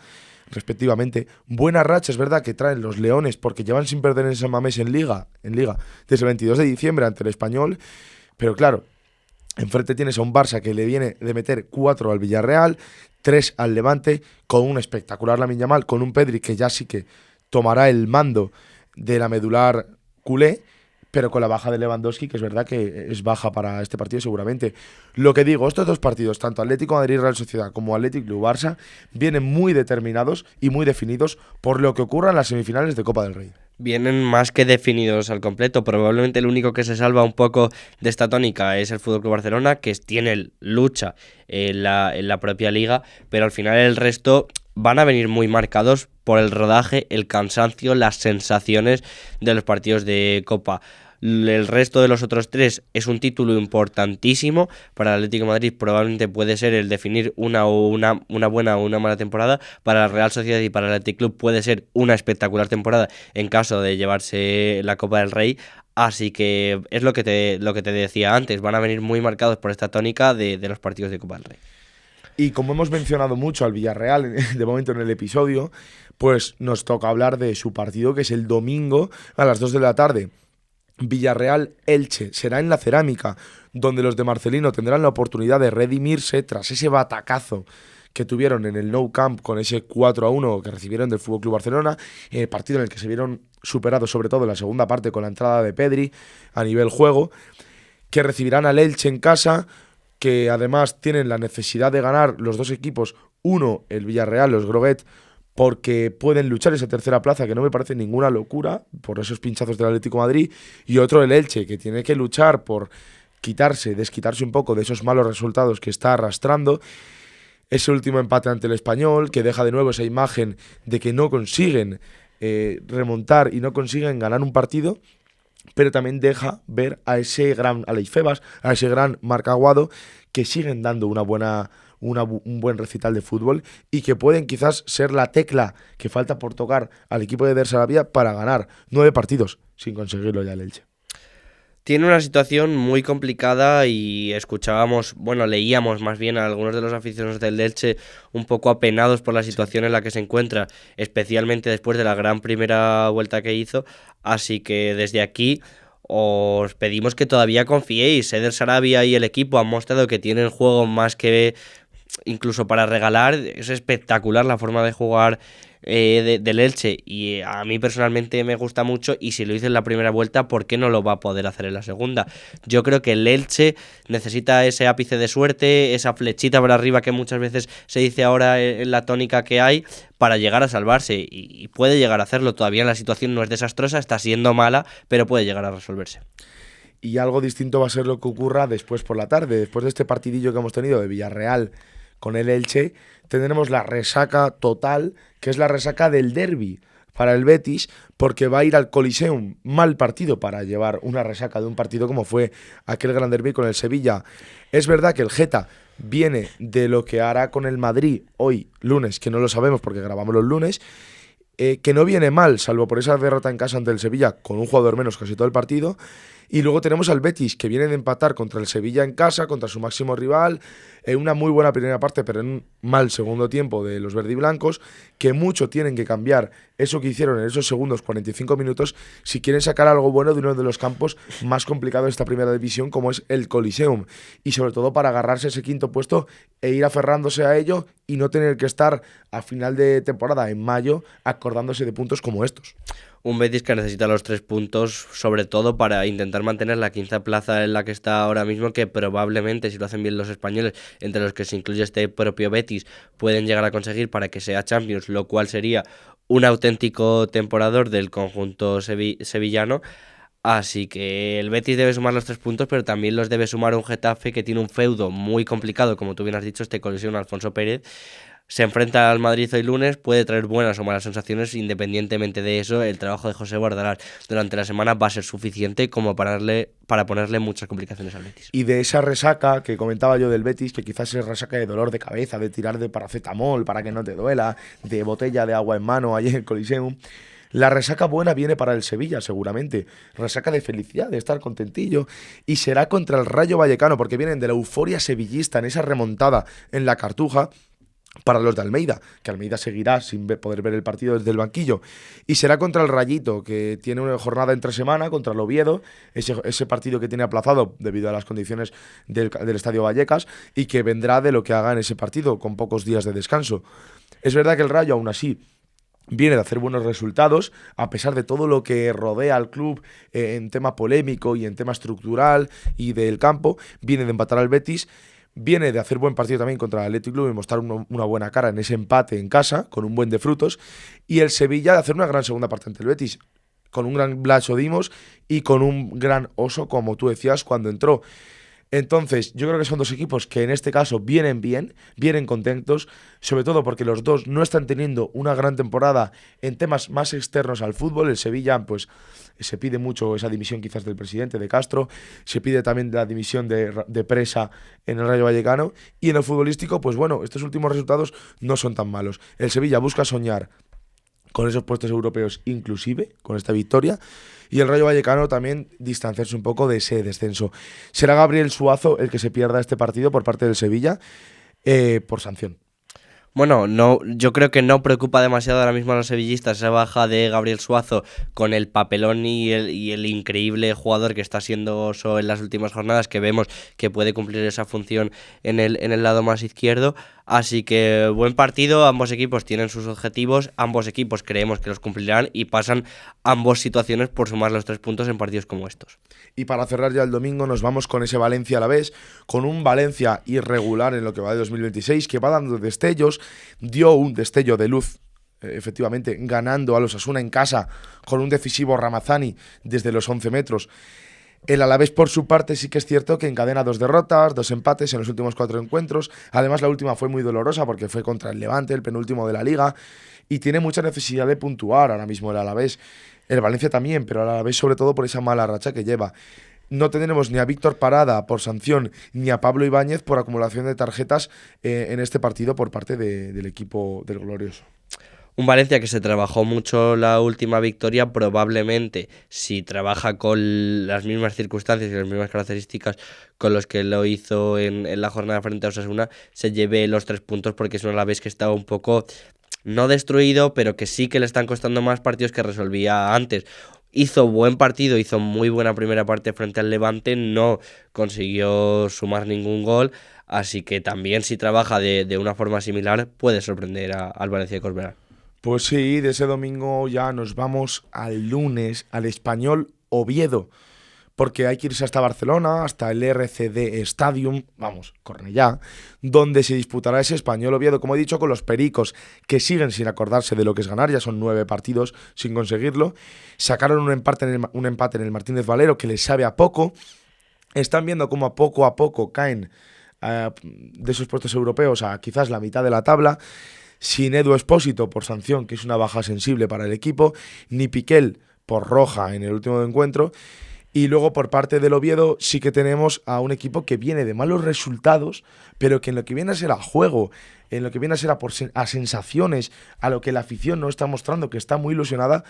respectivamente. Buena racha, es verdad, que traen los Leones, porque llevan sin perder en San Mamés en Liga desde el 22 de diciembre ante el Español, pero claro, enfrente tienes a un Barça que le viene de meter 4 al Villarreal, 3 al Levante, con un espectacular Lamine Yamal, con un Pedri que ya sí que tomará el mando de la medular culé, pero con la baja de Lewandowski, que es verdad que es baja para este partido seguramente. Lo que digo, estos 2 partidos, tanto Atlético de Madrid Real Sociedad como Athletic Club Barça, vienen muy determinados y muy definidos por lo que ocurra en las semifinales de Copa del Rey. Vienen más que definidos al completo. Probablemente el único que se salva un poco de esta tónica es el FC Barcelona, que tiene lucha en la propia liga, pero al final el resto van a venir muy marcados por el rodaje, el cansancio, las sensaciones de los partidos de Copa. El resto de los otros 3 es un título importantísimo para el Atlético de Madrid. Probablemente puede ser el definir una buena o una mala temporada. Para la Real Sociedad y para el Athletic Club puede ser una espectacular temporada en caso de llevarse la Copa del Rey. Así que es lo que te decía antes, van a venir muy marcados por esta tónica de los partidos de Copa del Rey. Y como hemos mencionado mucho al Villarreal de momento en el episodio, pues nos toca hablar de su partido, que es el domingo a las 2 de la tarde. Villarreal-Elche será en la Cerámica, donde los de Marcelino tendrán la oportunidad de redimirse tras ese batacazo que tuvieron en el Nou Camp con ese 4-1 que recibieron del FC Barcelona, partido en el que se vieron superados sobre todo en la segunda parte con la entrada de Pedri a nivel juego, que recibirán al Elche en casa, que además tienen la necesidad de ganar los dos equipos, uno el Villarreal, los Groguet, porque pueden luchar esa tercera plaza, que no me parece ninguna locura, por esos pinchazos del Atlético de Madrid, y otro el Elche, que tiene que luchar por desquitarse un poco de esos malos resultados que está arrastrando. Ese último empate ante el Español, que deja de nuevo esa imagen de que no consiguen remontar y no consiguen ganar un partido, pero también deja ver a ese gran Aleifebas, a ese gran Marc Aguado, que siguen dando un buen recital de fútbol y que pueden quizás ser la tecla que falta por tocar al equipo de Der Sarabia para ganar 9 partidos sin conseguirlo ya el Elche. Tiene una situación muy complicada y leíamos más bien a algunos de los aficionados del Elche un poco apenados por la situación en la que se encuentra, especialmente después de la gran primera vuelta que hizo, así que desde aquí os pedimos que todavía confiéis. Eder Sarabia y el equipo han mostrado que tienen juego más que incluso para regalar. Es espectacular la forma de jugar del Elche y a mí personalmente me gusta mucho, y si lo hizo en la primera vuelta, ¿por qué no lo va a poder hacer en la segunda? Yo creo que el Elche necesita ese ápice de suerte, esa flechita para arriba que muchas veces se dice ahora en la tónica que hay, para llegar a salvarse, y puede llegar a hacerlo. Todavía la situación no es desastrosa, está siendo mala, pero puede llegar a resolverse. Y algo distinto va a ser lo que ocurra después por la tarde, después de este partidillo que hemos tenido de Villarreal con el Elche. Tendremos la resaca total, que es la resaca del derbi para el Betis, porque va a ir al Coliseum. Mal partido para llevar una resaca de un partido como fue aquel gran derbi con el Sevilla. Es verdad que el Geta viene de lo que hará con el Madrid hoy, lunes, que no lo sabemos porque grabamos los lunes, que no viene mal, salvo por esa derrota en casa ante el Sevilla, con un jugador menos casi todo el partido. Y luego tenemos al Betis, que viene de empatar contra el Sevilla en casa, contra su máximo rival, en una muy buena primera parte, pero en un mal segundo tiempo de los verdiblancos, que mucho tienen que cambiar eso que hicieron en esos segundos 45 minutos si quieren sacar algo bueno de uno de los campos más complicados de esta primera división, como es el Coliseum, y sobre todo para agarrarse ese quinto puesto e ir aferrándose a ello y no tener que estar a final de temporada, en mayo, acordándose de puntos como estos. Un Betis que necesita los 3 puntos, sobre todo para intentar mantener la 15ª plaza en la que está ahora mismo, que probablemente, si lo hacen bien los españoles, entre los que se incluye este propio Betis, pueden llegar a conseguir para que sea Champions, lo cual sería un auténtico temporador del conjunto sevillano. Así que el Betis debe sumar los 3 puntos, pero también los debe sumar un Getafe que tiene un feudo muy complicado, como tú bien has dicho, este colisión Alfonso Pérez. Se enfrenta al Madrid hoy lunes, puede traer buenas o malas sensaciones. Independientemente de eso, el trabajo de José Bordalás durante la semana va a ser suficiente como para ponerle muchas complicaciones al Betis. Y de esa resaca que comentaba yo del Betis, que quizás es resaca de dolor de cabeza, de tirar de paracetamol para que no te duela, de botella de agua en mano allí en el Coliseum, la resaca buena viene para el Sevilla seguramente, resaca de felicidad, de estar contentillo, y será contra el Rayo Vallecano, porque vienen de la euforia sevillista en esa remontada en la Cartuja, para los de Almeida, que Almeida seguirá sin poder ver el partido desde el banquillo, y será contra el Rayito, que tiene una jornada entre semana contra el Oviedo, ese partido que tiene aplazado debido a las condiciones del Estadio Vallecas, y que vendrá de lo que haga en ese partido, con pocos días de descanso. Es verdad que el Rayo, aún así, viene de hacer buenos resultados, a pesar de todo lo que rodea al club en tema polémico y en tema estructural y del campo. Viene de empatar al Betis, viene de hacer buen partido también contra el Athletic Club y mostrar una buena cara en ese empate en casa, con un buen de frutos, y el Sevilla de hacer una gran segunda parte ante el Betis, con un gran Blas Dimos y con un gran Oso, como tú decías, cuando entró. Entonces, yo creo que son dos equipos que en este caso vienen bien, vienen contentos, sobre todo porque los dos no están teniendo una gran temporada en temas más externos al fútbol. El Sevilla, pues, se pide mucho esa dimisión quizás del presidente, de Castro, se pide también la dimisión de Presa en el Rayo Vallecano, y en el futbolístico, pues bueno, estos últimos resultados no son tan malos. El Sevilla busca soñar con esos puestos europeos inclusive, con esta victoria, y el Rayo Vallecano también distanciarse un poco de ese descenso. Será Gabriel Suazo el que se pierda este partido por parte del Sevilla por sanción. Bueno, no, yo creo que no preocupa demasiado ahora mismo a los sevillistas esa baja de Gabriel Suazo con el papelón y el increíble jugador que está siendo Oso en las últimas jornadas, que vemos que puede cumplir esa función en el lado más izquierdo. Así que buen partido, ambos equipos tienen sus objetivos, ambos equipos creemos que los cumplirán y pasan ambos situaciones por sumar los 3 puntos en partidos como estos. Y para cerrar ya el domingo nos vamos con ese Valencia-Alavés, con un Valencia irregular en lo que va de 2026, que va dando destellos, dio un destello de luz, efectivamente, ganando a los Osasuna en casa con un decisivo Ramazani desde los 11 metros. El Alavés, por su parte, sí que es cierto que encadena 2 derrotas, 2 empates en los últimos 4 encuentros. Además, la última fue muy dolorosa porque fue contra el Levante, el penúltimo de la Liga, y tiene mucha necesidad de puntuar ahora mismo el Alavés. El Valencia también, pero el Alavés sobre todo por esa mala racha que lleva. No tendremos ni a Víctor Parada por sanción, ni a Pablo Ibáñez por acumulación de tarjetas en este partido por parte del equipo del Glorioso. Un Valencia que se trabajó mucho la última victoria, probablemente si trabaja con las mismas circunstancias y las mismas características con los que lo hizo en la jornada frente a Osasuna, se lleve los 3 puntos porque es una Alavés que estaba un poco, no destruido, pero que sí que le están costando más partidos que resolvía antes. Hizo buen partido, hizo muy buena primera parte frente al Levante, no consiguió sumar ningún gol, así que también si trabaja de una forma similar puede sorprender al Valencia de Corbera. Pues sí, de ese domingo ya nos vamos al lunes, al Español Oviedo, porque hay que irse hasta Barcelona, hasta el RCD Stadium, vamos, Cornellá, donde se disputará ese Español Oviedo, como he dicho, con los pericos, que siguen sin acordarse de lo que es ganar, ya son 9 partidos sin conseguirlo, sacaron un empate en el Martínez Valero, que les sabe a poco, están viendo cómo a poco caen de esos puestos europeos a quizás la mitad de la tabla, sin Edu Espósito por sanción, que es una baja sensible para el equipo, ni Piquel por roja en el último encuentro. Y luego por parte del Oviedo sí que tenemos a un equipo que viene de malos resultados, pero que en lo que viene a ser a juego, en lo que viene a ser a sensaciones, a lo que la afición no está mostrando, que está muy ilusionada,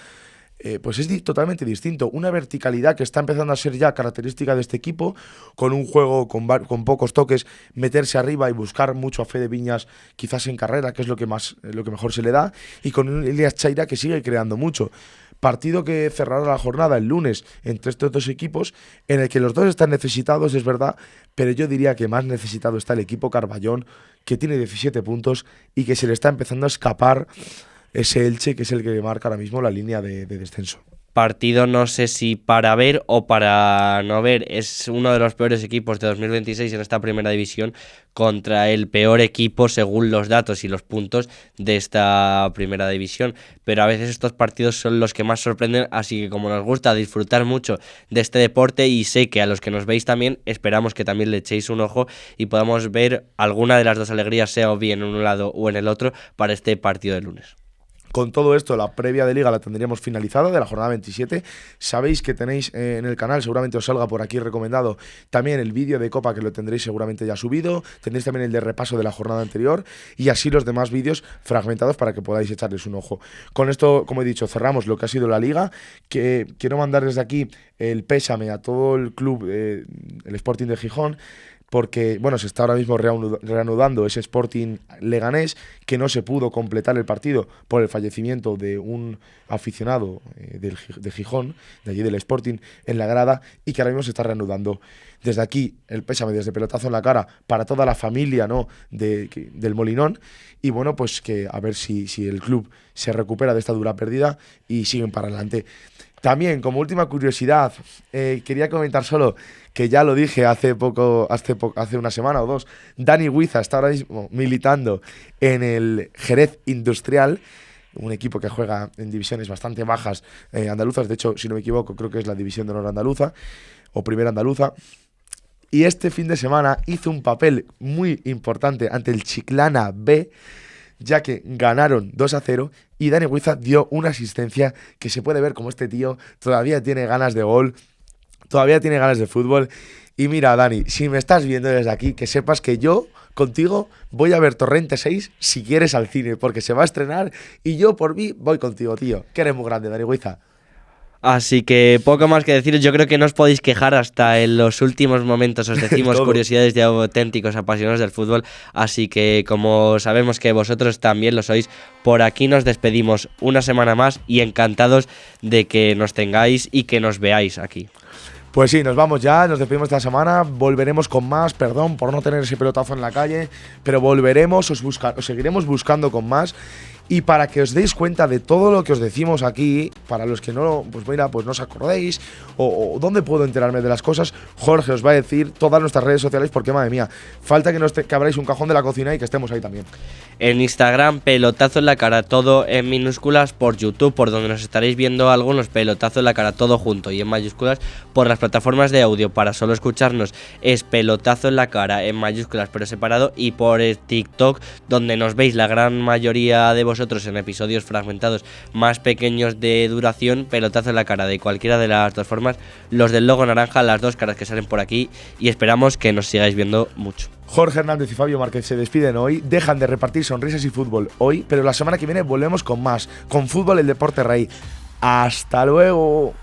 pues es totalmente distinto. Una verticalidad que está empezando a ser ya característica de este equipo, con un juego con pocos toques, meterse arriba y buscar mucho a Fede Viñas, quizás en carrera, que es lo que mejor se le da, y con un Elias Chaira que sigue creando mucho. Partido que cerrará la jornada el lunes entre estos dos equipos, en el que los dos están necesitados, es verdad, pero yo diría que más necesitado está el equipo Carballón, que tiene 17 puntos y que se le está empezando a escapar ese Elche, que es el que marca ahora mismo la línea de descenso. Partido no sé si para ver o para no ver, es uno de los peores equipos de 2026 en esta primera división contra el peor equipo según los datos y los puntos de esta primera división, pero a veces estos partidos son los que más sorprenden, así que como nos gusta disfrutar mucho de este deporte y sé que a los que nos veis también, esperamos que también le echéis un ojo y podamos ver alguna de las dos alegrías, sea o bien en un lado o en el otro, para este partido de lunes. Con todo esto, la previa de Liga la tendríamos finalizada de la jornada 27. Sabéis que tenéis en el canal, seguramente os salga por aquí recomendado, también el vídeo de Copa, que lo tendréis seguramente ya subido. Tendréis también el de repaso de la jornada anterior y así los demás vídeos fragmentados para que podáis echarles un ojo. Con esto, como he dicho, cerramos lo que ha sido la Liga. Que quiero mandar desde aquí el pésame a todo el club, el Sporting de Gijón, porque bueno, se está ahora mismo reanudando ese Sporting Leganés, que no se pudo completar el partido por el fallecimiento de un aficionado de Gijón, de allí del Sporting, en la grada, y que ahora mismo se está reanudando. Desde aquí, el pésame, desde pelotazo en la cara, para toda la familia, ¿no?, del Molinón, y bueno, pues que a ver si el club se recupera de esta dura pérdida y siguen para adelante. También, como última curiosidad, quería comentar solo que ya lo dije hace una semana o dos, Dani Huiza está ahora mismo militando en el Jerez Industrial, un equipo que juega en divisiones bastante bajas andaluzas, de hecho, si no me equivoco, creo que es la división de honor andaluza, o primera andaluza, y este fin de semana hizo un papel muy importante ante el Chiclana B, ya que ganaron 2-0 y Dani Huiza dio una asistencia que se puede ver como este tío todavía tiene ganas de gol, todavía tiene ganas de fútbol. Y mira, Dani, si me estás viendo desde aquí, que sepas que yo contigo voy a ver Torrente 6 si quieres al cine, porque se va a estrenar y yo por mí voy contigo, tío. Que eres muy grande, Dani Huiza. Así que poco más que decir, yo creo que no os podéis quejar hasta en los últimos momentos, os decimos curiosidades de auténticos apasionados del fútbol, así que como sabemos que vosotros también lo sois, por aquí nos despedimos una semana más y encantados de que nos tengáis y que nos veáis aquí. Pues sí, nos vamos ya, nos despedimos esta semana, volveremos con más, perdón por no tener ese pelotazo en la calle, pero volveremos, os seguiremos buscando con más. Y para que os deis cuenta de todo lo que os decimos aquí, para los que no, pues mira, pues no os acordéis, o dónde puedo enterarme de las cosas, Jorge os va a decir todas nuestras redes sociales, porque madre mía, falta que abráis un cajón de la cocina y que estemos ahí también. En Instagram, pelotazo en la cara, todo en minúsculas, por YouTube, por donde nos estaréis viendo algunos, pelotazo en la cara, todo junto y en mayúsculas, por las plataformas de audio, para solo escucharnos, es pelotazo en la cara, en mayúsculas pero separado, y por el TikTok, donde nos veis la gran mayoría de vosotros en episodios fragmentados más pequeños de duración, pelotazo en la cara, de cualquiera de las dos formas, los del logo naranja, las dos caras que salen por aquí, y esperamos que nos sigáis viendo mucho. Jorge Hernández y Fabio Márquez se despiden hoy, dejan de repartir sonrisas y fútbol hoy, pero la semana que viene volvemos con más, con fútbol, el deporte rey. ¡Hasta luego!